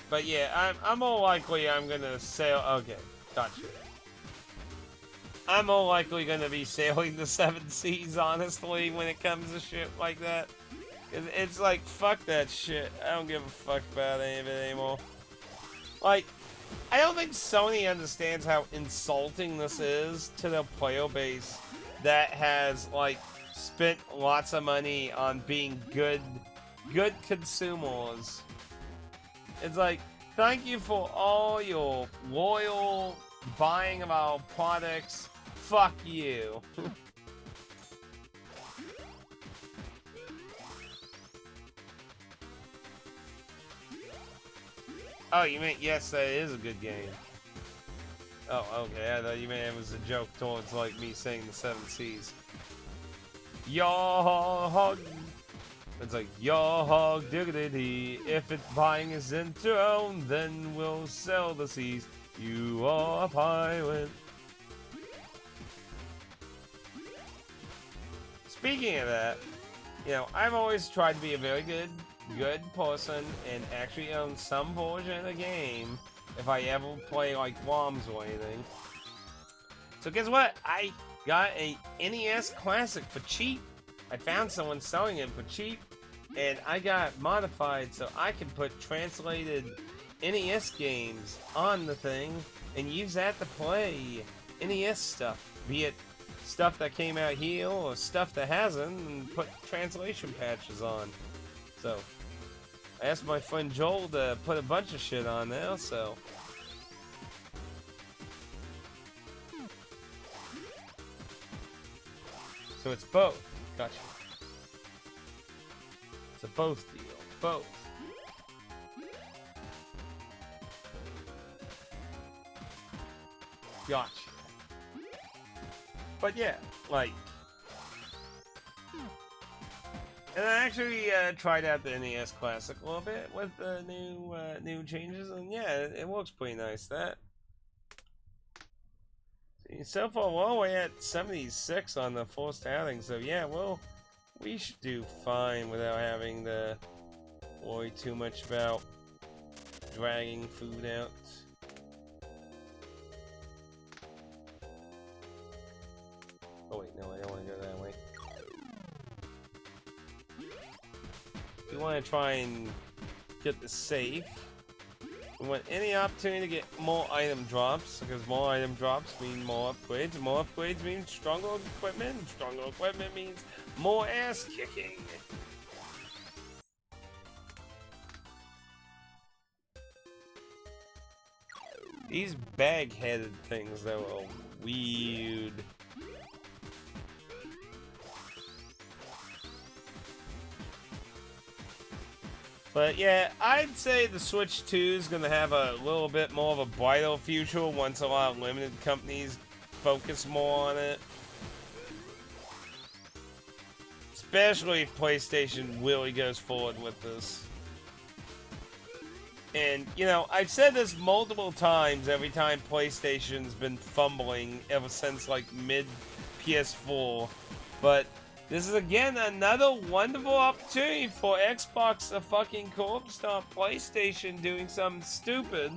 But yeah, I'm more likely I'm gonna sail. Okay, gotcha. I'm more likely gonna be sailing the 7 seas, honestly, when it comes to shit like that. It's like, fuck that shit. I don't give a fuck about any of it anymore. Like, I don't think Sony understands how insulting this is to the player base that has, like, spent lots of money on being good consumers. It's like, thank you for all your loyal buying of our products. Fuck you. Oh, you mean, yes, that is a good game. Oh, okay, I thought you meant it was a joke towards, like, me saying the 7 Seas. Yog. It's like, Yog diggity. If it's buying is enthroned, then we'll sell the seas. You are a pirate. Speaking of that, you know, I've always tried to be a very good person and actually own some version of the game if I ever play like ROMs or anything. So guess what? I got a NES Classic for cheap. I found someone selling it for cheap, and I got modified so I can put translated NES games on the thing and use that to play NES stuff, be it stuff that came out here or stuff that hasn't, and put translation patches on. So I asked my friend Joel to put a bunch of shit on there, so it's both. Gotcha. It's a both deal. Both. Gotcha. But yeah, like, and I actually tried out the NES Classic a little bit with the new changes, and yeah, it works pretty nice. That. So far, we're all the way at 76 on the forced outing, so yeah, well, we should do fine without having to worry too much about dragging food out. Oh wait, no, I don't want to go that way. We want to try and get the safe. We want any opportunity to get more item drops, because more item drops mean more upgrades, and more upgrades mean stronger equipment, and stronger equipment means more ass kicking. These bag-headed things, though, are weird. But yeah, I'd say the Switch 2 is going to have a little bit more of a brighter future once a lot of limited companies focus more on it. Especially if PlayStation really goes forward with this. And, you know, I've said this multiple times every time PlayStation's been fumbling ever since, like, mid-PS4. But this is, again, another wonderful opportunity for Xbox to fucking co-op stomp PlayStation doing something stupid.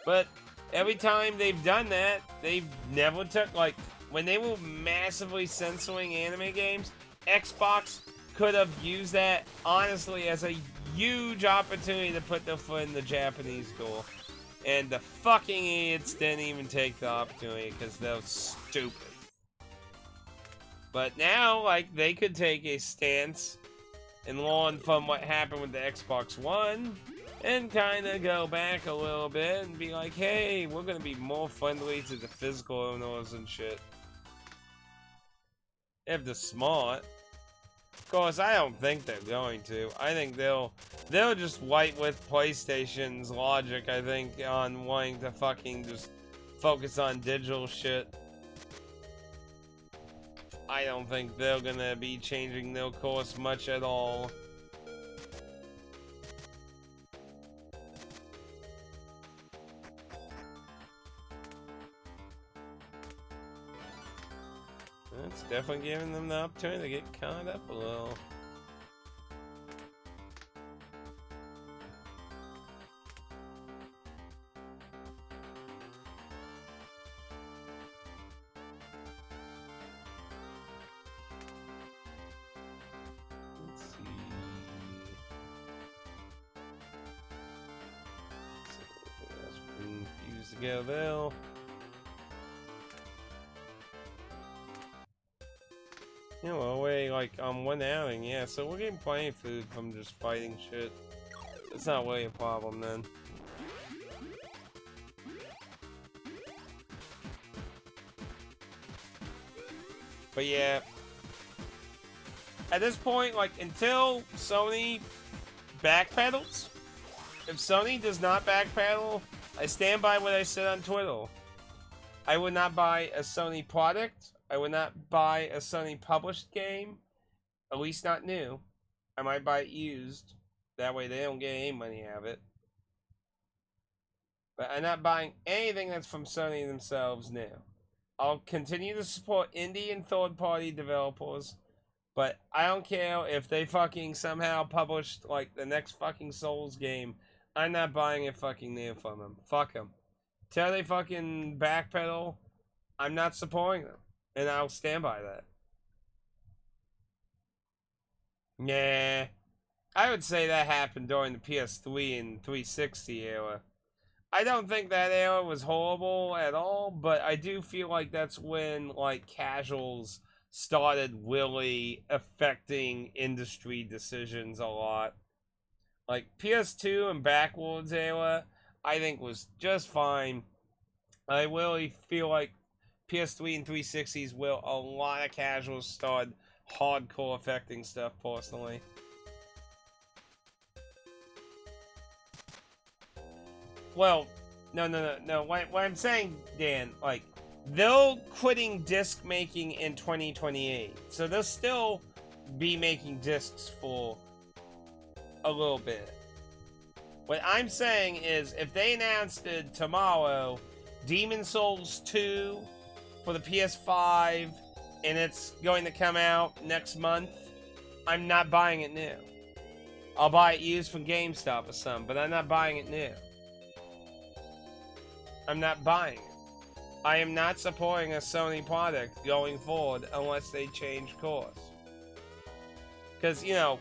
But every time they've done that, they've never took, like, when they were massively censoring anime games, Xbox could have used that, honestly, as a huge opportunity to put their foot in the Japanese door. And the fucking idiots didn't even take the opportunity because they're stupid. But now, like, they could take a stance and learn from what happened with the Xbox One and kind of go back a little bit and be like, hey, we're going to be more friendly to the physical owners and shit. If they're smart. Of course, I don't think they're going to. I think they'll just wipe with PlayStation's logic, I think, on wanting to fucking just focus on digital shit. I don't think they're gonna be changing their course much at all. It's definitely giving them the opportunity to get caught up a little. Let's see. That's been fused together there. You know, away like on one outing, yeah, so we're getting plenty of food from just fighting shit. It's not really a problem then. But yeah, at this point, like, until Sony backpedals, if Sony does not backpedal, I stand by what I said on Twitter. I would not buy a Sony product. I would not buy a Sony published game, at least not new. I might buy it used. That way they don't get any money out of it. But I'm not buying anything that's from Sony themselves new. I'll continue to support indie and third-party developers, but I don't care if they fucking somehow published, like, the next fucking Souls game. I'm not buying it fucking new from them. Fuck them. Till they fucking backpedal, I'm not supporting them. And I'll stand by that. Yeah. I would say that happened during the PS3 and 360 era. I don't think that era was horrible at all, but I do feel like that's when, like, casuals started really affecting industry decisions a lot. Like, PS2 and backwards era, I think was just fine. I really feel like PS3 and 360s will a lot of casuals start hardcore affecting stuff personally. Well, no. What I'm saying, Dan, like, they're quitting disc making in 2028. So they'll still be making discs for a little bit. What I'm saying is, if they announced it tomorrow, Demon Souls 2 for the PS5, and it's going to come out next month, I'm not buying it new. I'll buy it used from GameStop or something, but I'm not buying it new. I'm not buying it. I am not supporting a Sony product going forward unless they change course. Because, you know,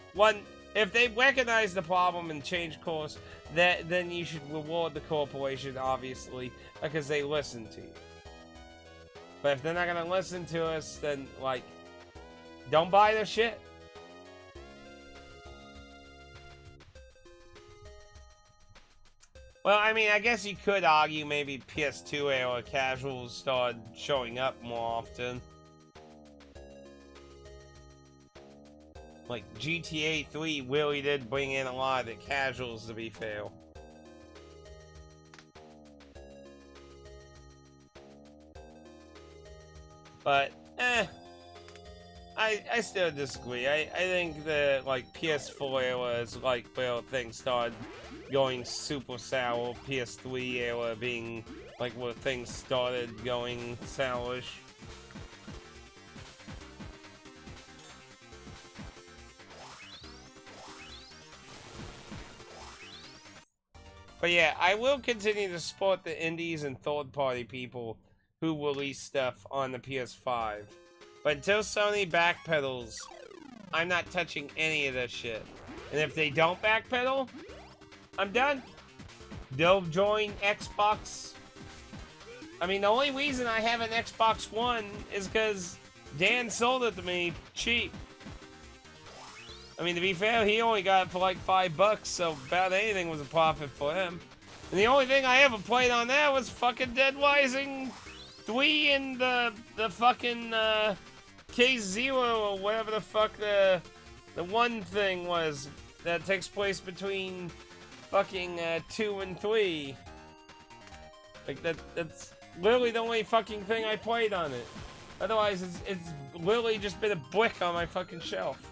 if they recognize the problem and change course, then you should reward the corporation, obviously, because they listen to you. But if they're not going to listen to us, then, like, don't buy their shit. Well, I mean, I guess you could argue maybe PS2 era casuals started showing up more often. Like, GTA 3 really did bring in a lot of the casuals, to be fair. But, I still disagree. I think the, like, PS4 era is, like, where things started going super sour. PS3 era being, like, where things started going sourish. But yeah, I will continue to support the indies and third-party people who release stuff on the PS5. But until Sony backpedals, I'm not touching any of this shit. And if they don't backpedal, I'm done. They'll join Xbox. I mean, the only reason I have an Xbox One is because Dan sold it to me cheap. I mean, to be fair, he only got it for like $5, so about anything was a profit for him. And the only thing I ever played on that was fucking Dead Rising 3 and the fucking K0 or whatever the fuck the one thing was that takes place between fucking 2 and 3. Like, that's literally the only fucking thing I played on it. Otherwise, it's literally just been a brick on my fucking shelf.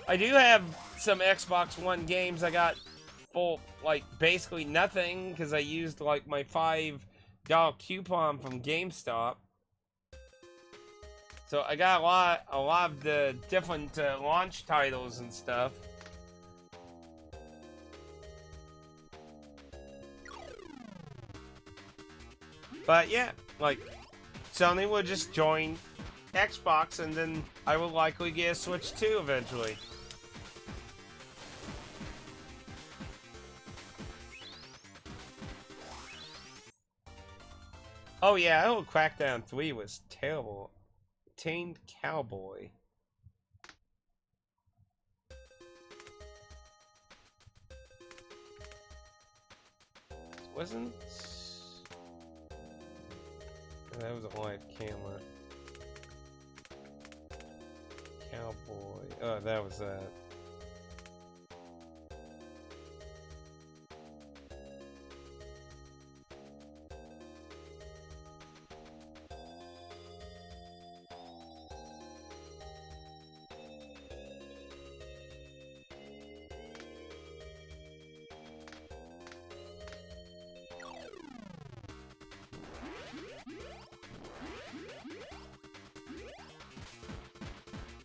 I do have some Xbox One games I got for, like, basically nothing, because I used, like, my $5 coupon from GameStop. So I got a lot of the different launch titles and stuff. But yeah, like, Sony will just join Xbox, and then I will likely get a Switch 2 eventually. Oh yeah, oh, Crackdown 3 was terrible. Tamed Cowboy. Wasn't... That was a live camera. Cowboy. Oh, that was that.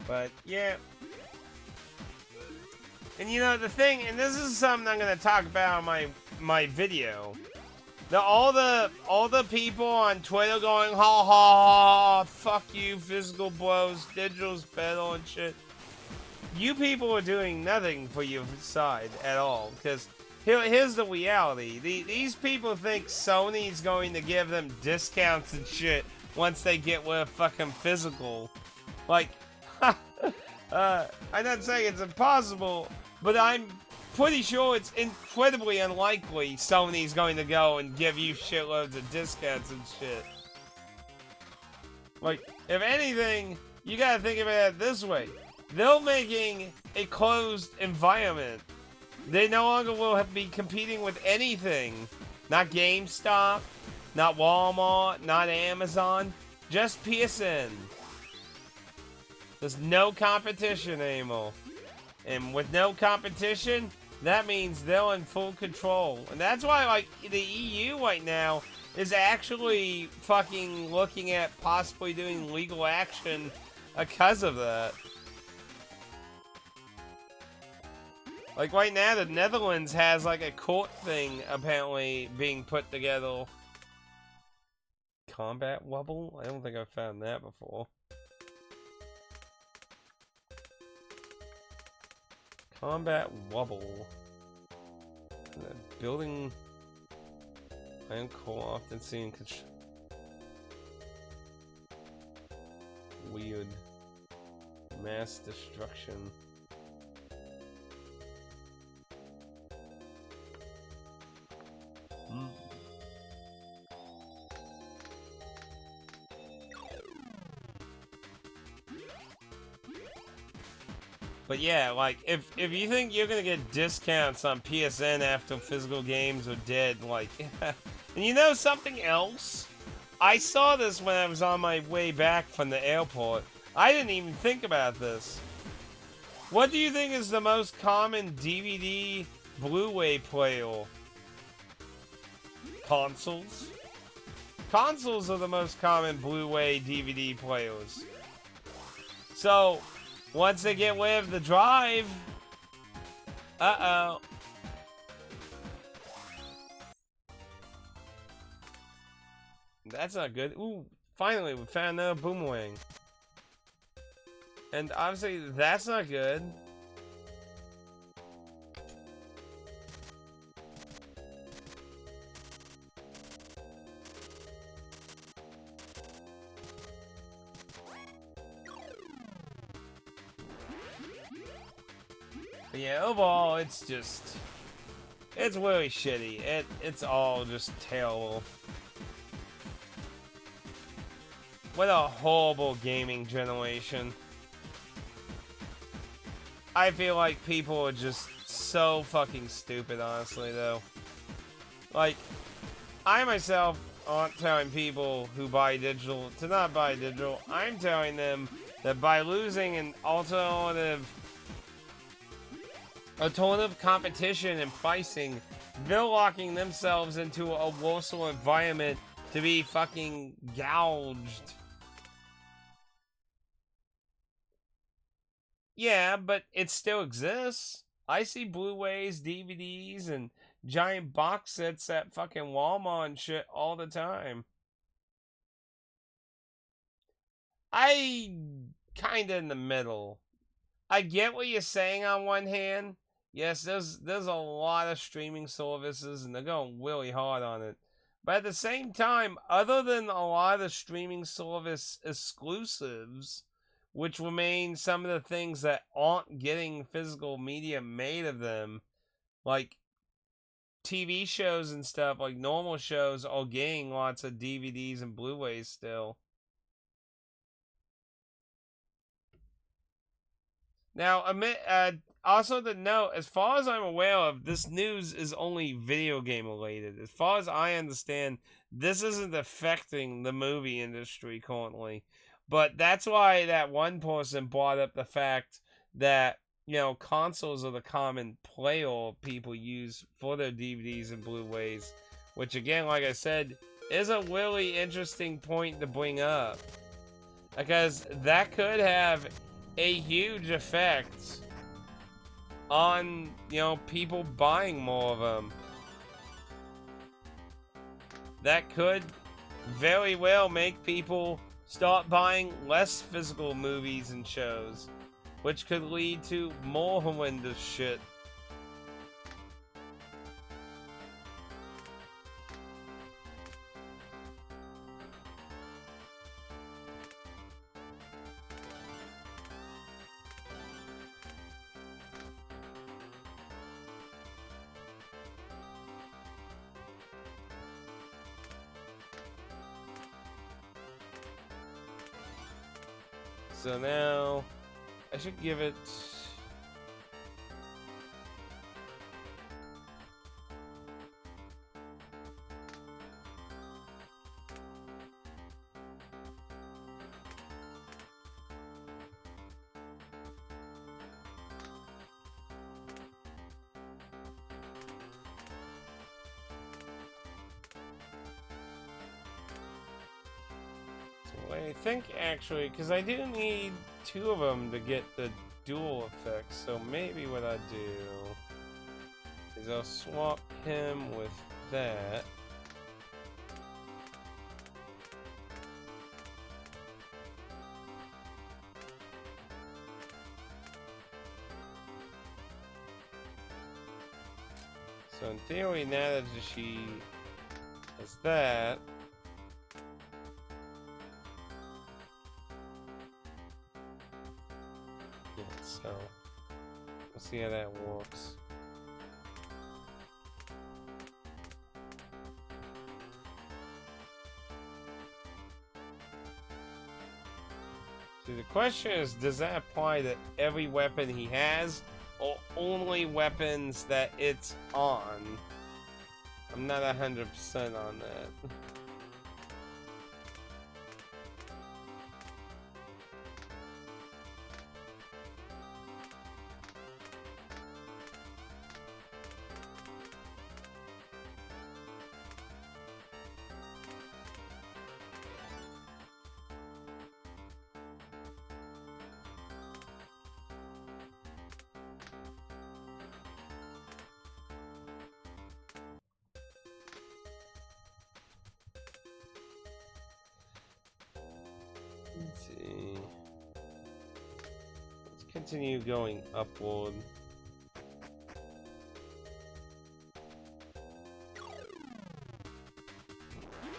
But yeah, and you know the thing, and this is something I'm gonna talk about in my video. All the people on Twitter going ha ha ha, fuck you, physical blows, digital's better and shit. You people are doing nothing for your side at all, because here's the reality. These people think Sony's going to give them discounts and shit once they get rid of fucking physical. Like, I'm not saying it's impossible, but I'm pretty sure it's incredibly unlikely Sony's going to go and give you shitloads of discounts and shit. Like, if anything, you gotta think of it this way. They're making a closed environment. They no longer will be competing with anything. Not GameStop, not Walmart, not Amazon, just PSN. There's no competition anymore. And with no competition, that means they're in full control. And that's why, like, the EU right now is actually fucking looking at possibly doing legal action because of that. Like, right now, the Netherlands has, like, a court thing apparently being put together. Combat Wobble? I don't think I've found that before. Combat Wobble. Building... I am often seen... Weird. Mass destruction. But yeah, like, if you think you're gonna get discounts on PSN after physical games are dead, like, and you know something else? I saw this when I was on my way back from the airport. I didn't even think about this. What do you think is the most common DVD Blu-ray player? Consoles? Consoles are the most common Blu-ray DVD players. So, once they get rid of the drive, uh-oh. That's not good. Ooh, finally, we found another boomerang. And obviously, that's not good. But yeah, overall, it's just... It's really shitty. It's all just terrible. What a horrible gaming generation. I feel like people are just so fucking stupid, honestly, though. Like, I myself aren't telling people who buy digital to not buy digital. I'm telling them that by losing an alternative competition and pricing, they're locking themselves into a worse environment to be fucking gouged. Yeah, but it still exists. I see Blu-rays, DVDs, and giant box sets at fucking Walmart and shit all the time. I kinda in the middle. I get what you're saying on one hand. Yes, there's a lot of streaming services and they're going really hard on it. But at the same time, other than a lot of streaming service exclusives, which remain some of the things that aren't getting physical media made of them, like TV shows and stuff, like normal shows, are getting lots of DVDs and Blu-rays still. Now, also to note, as far as I'm aware of, this news is only video game related. As far as I understand, this isn't affecting the movie industry currently. But that's why that one person brought up the fact that, consoles are the common player people use for their DVDs and Blu-rays. Which, again, like I said, is a really interesting point to bring up. Because that could have a huge effect on, people buying more of them. That could very well make people start buying less physical movies and shows, which could lead to more horrendous shit. So now, I should give it... I think actually, because I do need two of them to get the dual effect, so maybe what I do is I'll swap him with that. So in theory, now that she has that, so we'll see how that works. See, the question is, does that apply to every weapon he has, or only weapons that it's on? I'm not 100% on that. Let's see. Let's continue going upward.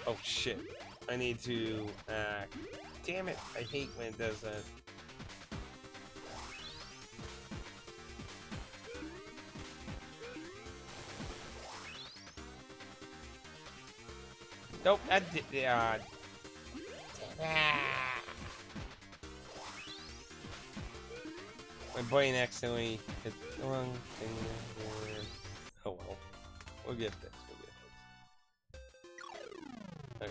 Oh shit. I need to, damn it. I hate when it does that. Nope, that did, my brain accidentally hit the wrong thing. Oh well. We'll get this. Okay.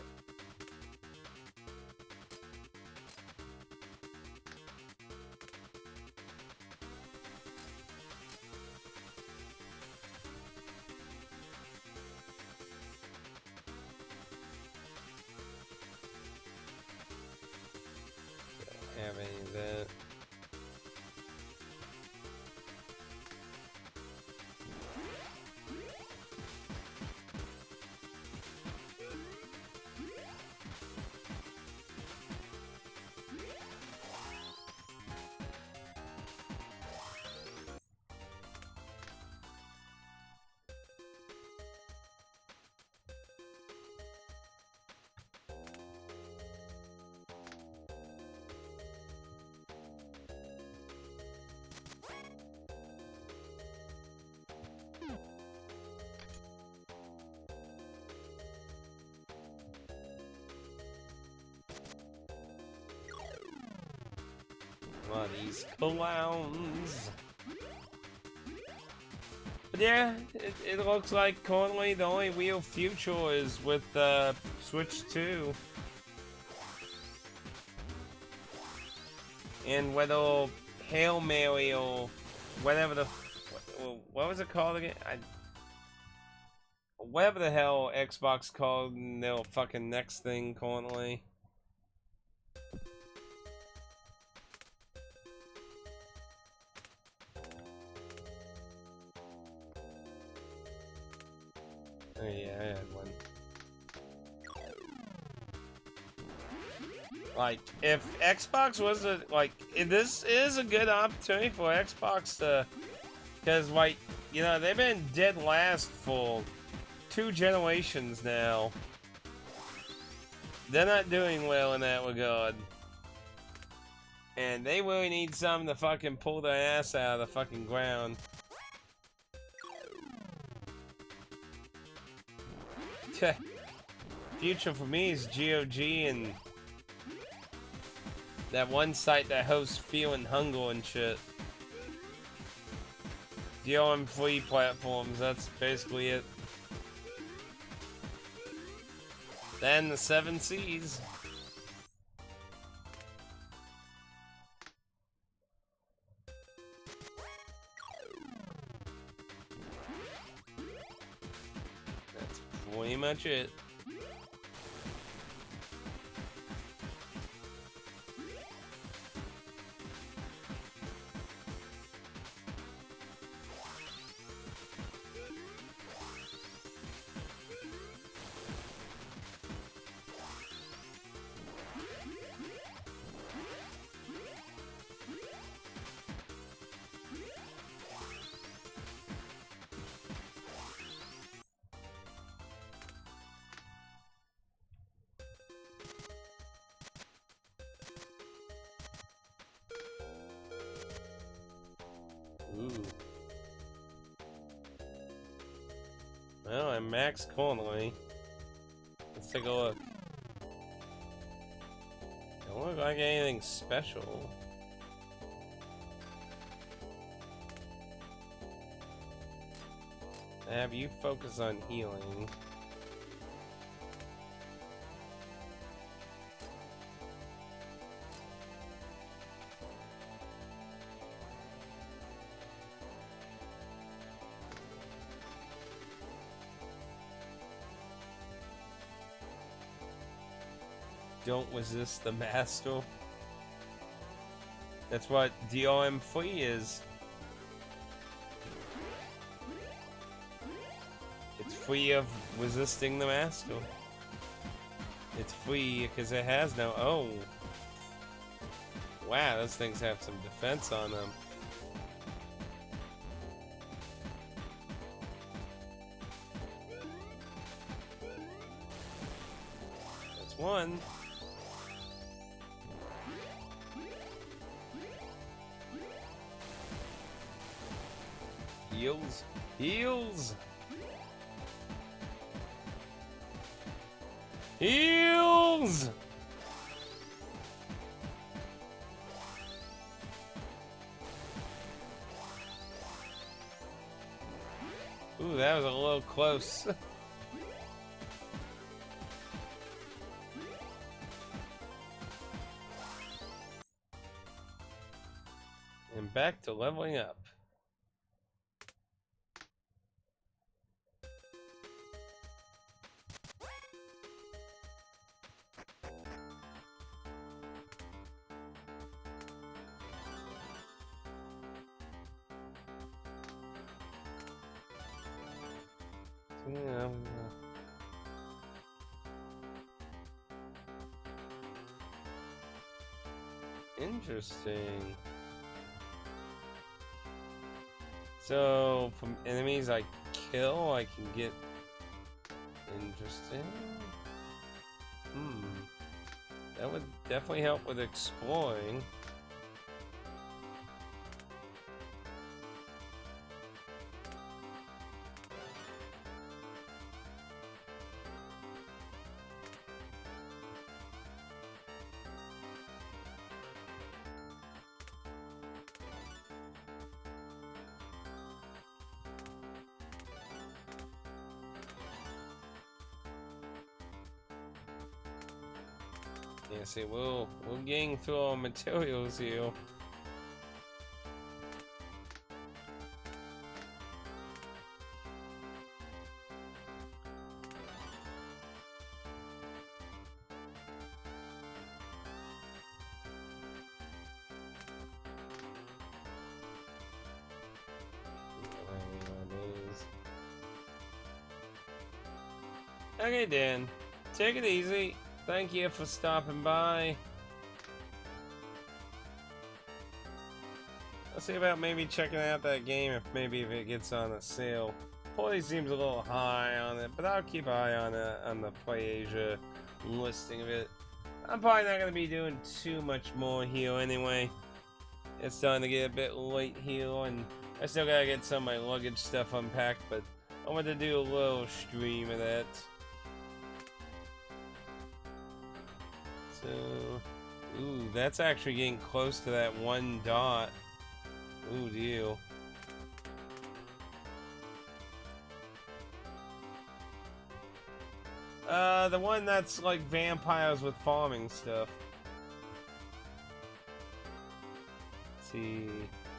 Don't have any of that. One of these clowns. But yeah, it looks like currently the only real future is with Switch 2. And whether Hail Mary or whatever the... What was it called again? Whatever the hell Xbox called in their fucking next thing currently. Oh yeah, I had one. Like, if Xbox was this is a good opportunity for Xbox to, because like, you know, they've been dead last for 2 generations now. They're not doing well in that regard. And they really need something to fucking pull their ass out of the fucking ground. Future for me is GOG and that one site that hosts Feeling Hunger and shit. DOM free platforms, that's basically it. Then the 7 Seas. That's pretty much it. Ooh. Well, I'm max currently. Let's take a look. Don't look like anything special. Have you focus on healing? Don't resist the master. That's what DOM free is. It's free of resisting the master. It's free because it has no... Oh. Wow, those things have some defense on them. That's one. Heals. Heals. Heals. Ooh, that was a little close. And back to leveling up. Yeah. Interesting. So, from enemies I kill, I can get... Interesting. That would definitely help with exploring. Yeah, see, we'll gang through our materials here. Okay, Dan. Take it easy. Thank you for stopping by. I'll see about maybe checking out that game if it gets on a sale. Probably seems a little high on it, but I'll keep an eye on it on the PlayAsia listing of it. I'm probably not gonna be doing too much more here anyway. It's starting to get a bit late here, and I still gotta get some of my luggage stuff unpacked, but I want to do a little stream of that. So, ooh, that's actually getting close to that one dot. Ooh, deal. The one that's like vampires with farming stuff. Let's see,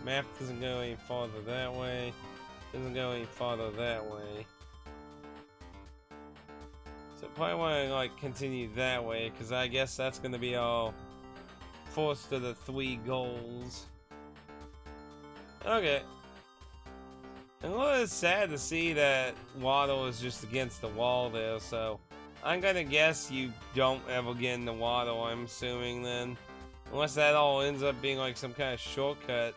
map doesn't go any farther that way. Doesn't go any farther that way. So probably want to like continue that way, because I guess that's going to be all first of the 3 goals. Okay. And a little sad to see that Waddle is just against the wall there, so I'm gonna guess you don't ever get in the Waddle, I'm assuming then. Unless that all ends up being like some kind of shortcut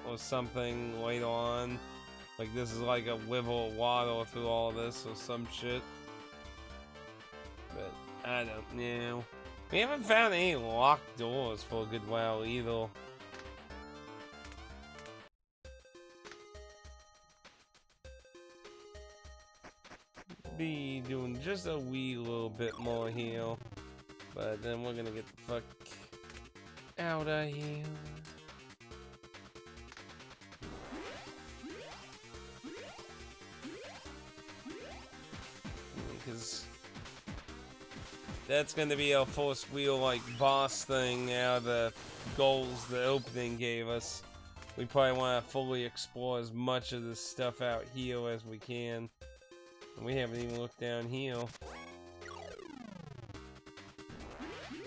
or something later on. Like this is like a Wibble Waddle through all this or some shit. But I don't know. We haven't found any locked doors for a good while either. Be doing just a wee little bit more here, but then we're gonna get the fuck out of here. Because that's gonna be our first real like boss thing out of the goals the opening gave us. We probably want to fully explore as much of this stuff out here as we can. We haven't even looked down here.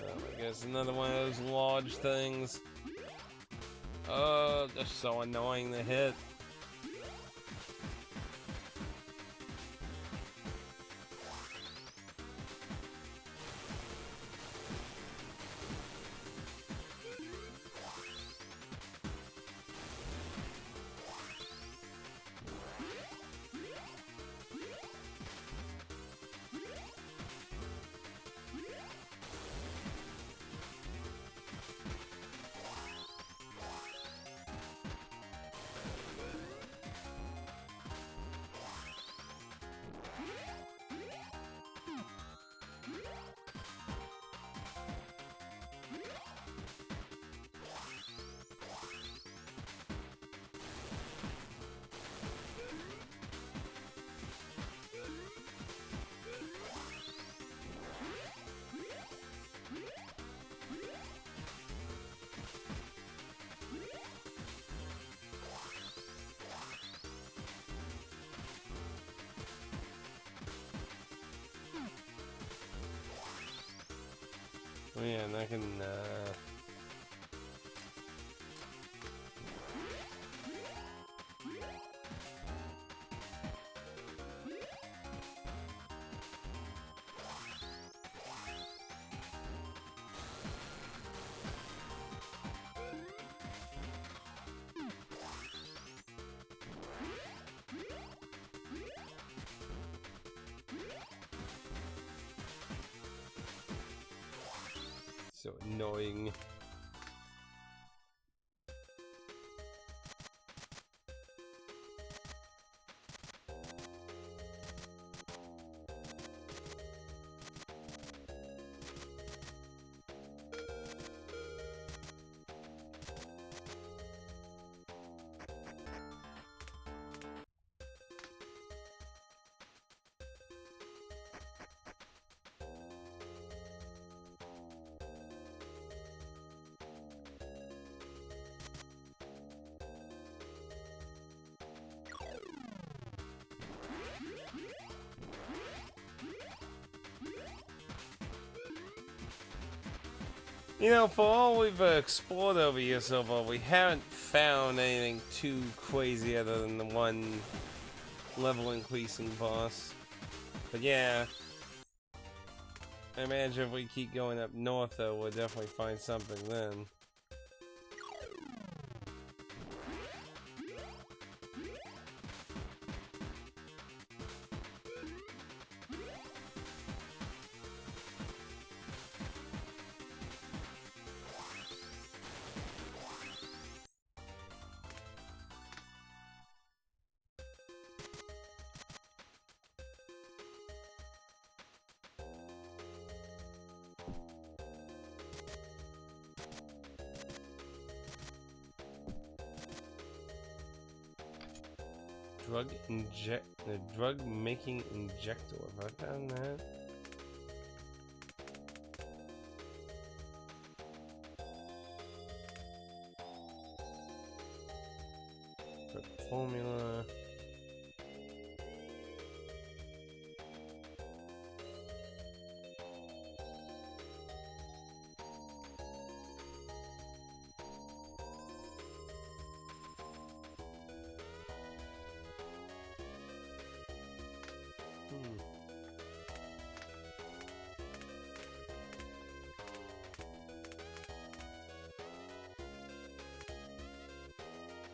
I guess another one of those large things. They're so annoying to hit. Oh yeah, and I can, so annoying. You know, for all we've explored over here so far, we haven't found anything too crazy other than the one level increasing boss. But yeah, I imagine if we keep going up north though, we'll definitely find something then. Drug making injector. Have I found that? Drug formula.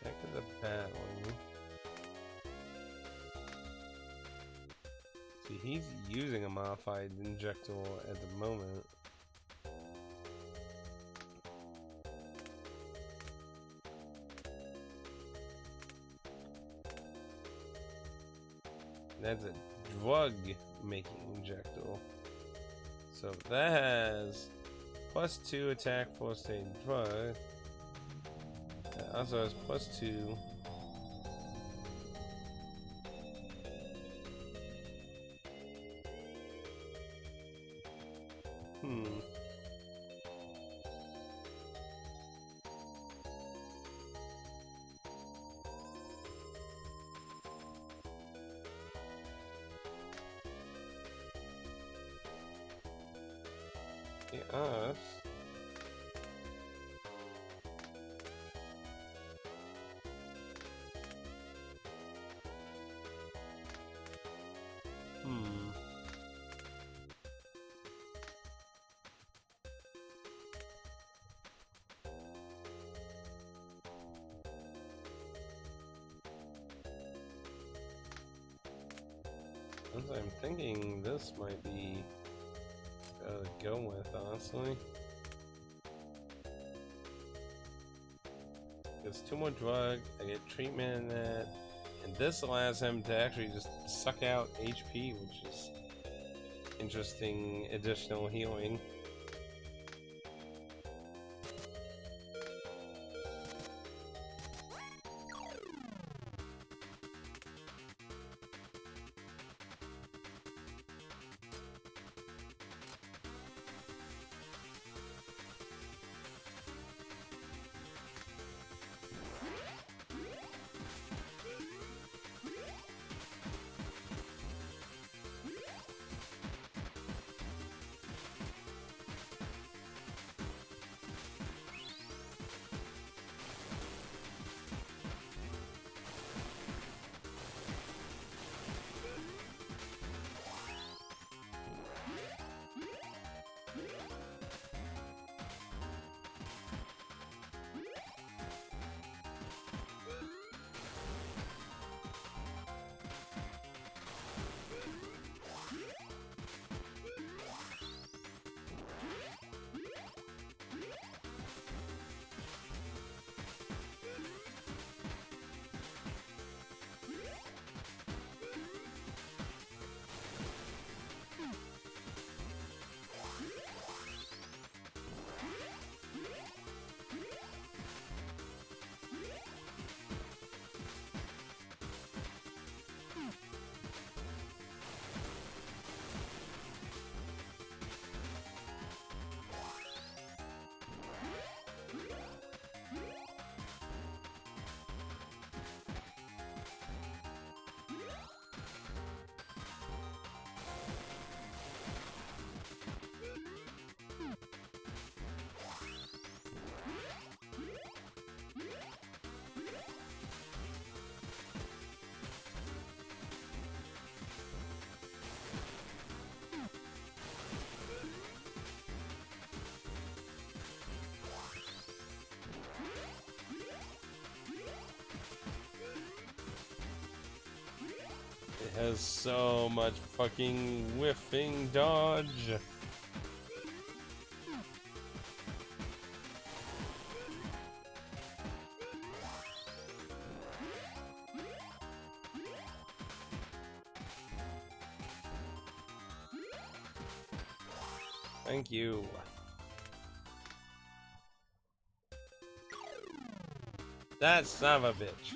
Heck is a bad one. See, he's using a modified injector at the moment. That's a drug making injector. So that has +2 attack for staying drug. That also has +2. Us. I'm thinking this might be go with, honestly. There's 2 more drug, I get treatment in that, and this allows him to actually just suck out HP, which is interesting additional healing. has so much fucking whiffing dodge. Thank you. That son of a bitch.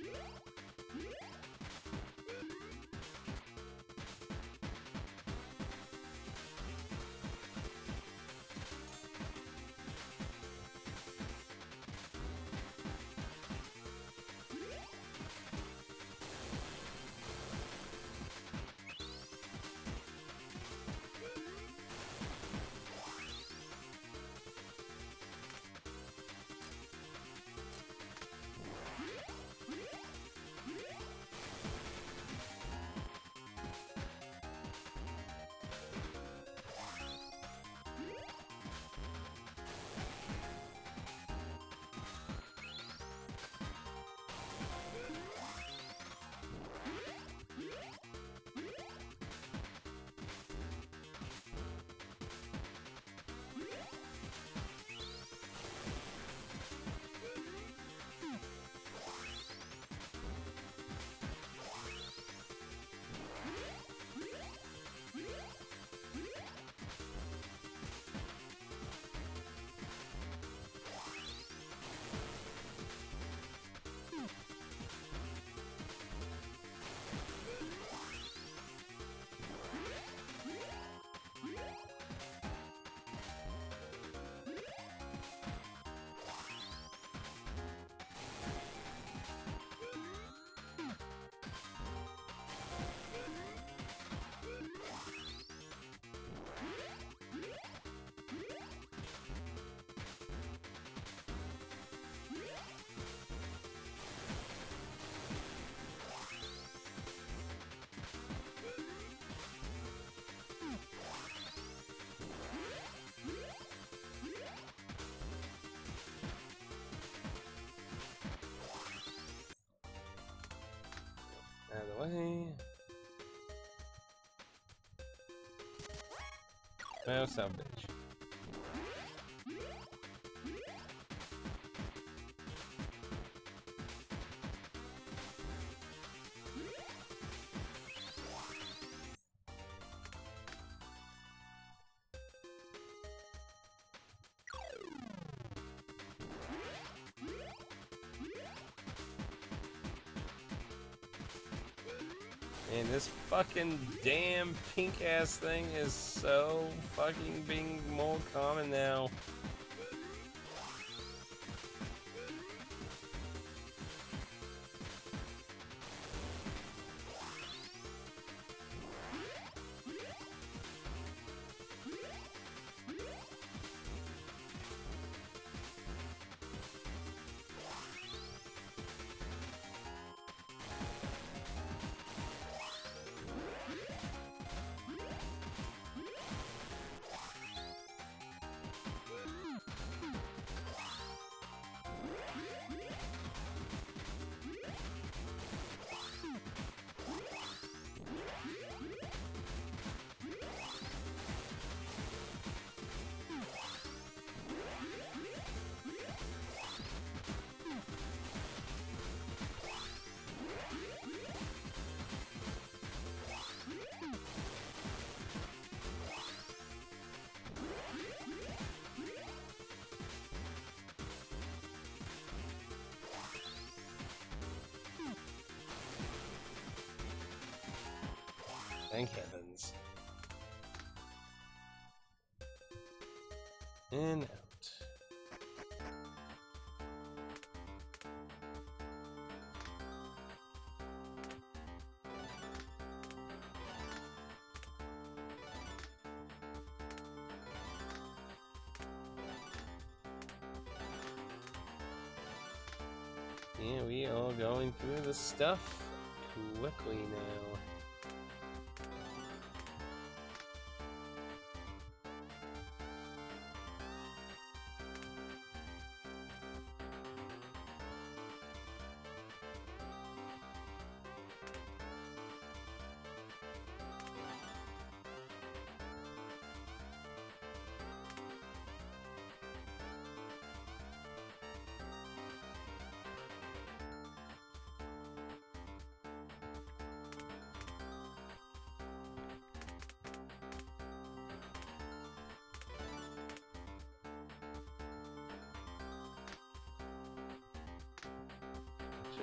Out of the way. Well, son of a bitch. And this fucking damn pink ass thing is so fucking being more common now. Thank heavens. And out. Yeah, we are going through the stuff quickly now.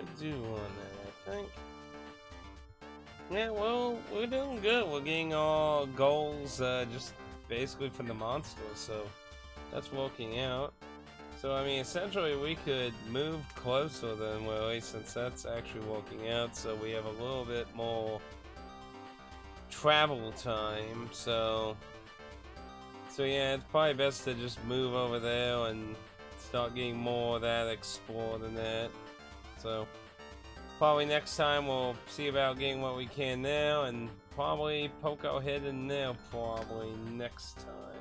should do on that, I think. Yeah, well, we're doing good. We're getting all goals just basically from the monsters, so that's working out. So, I mean, essentially we could move closer than Willie since that's actually working out, so we have a little bit more travel time, so yeah, it's probably best to just move over there and start getting more of that explored and that. So probably next time we'll see about getting what we can now, and probably poke our head in there probably next time.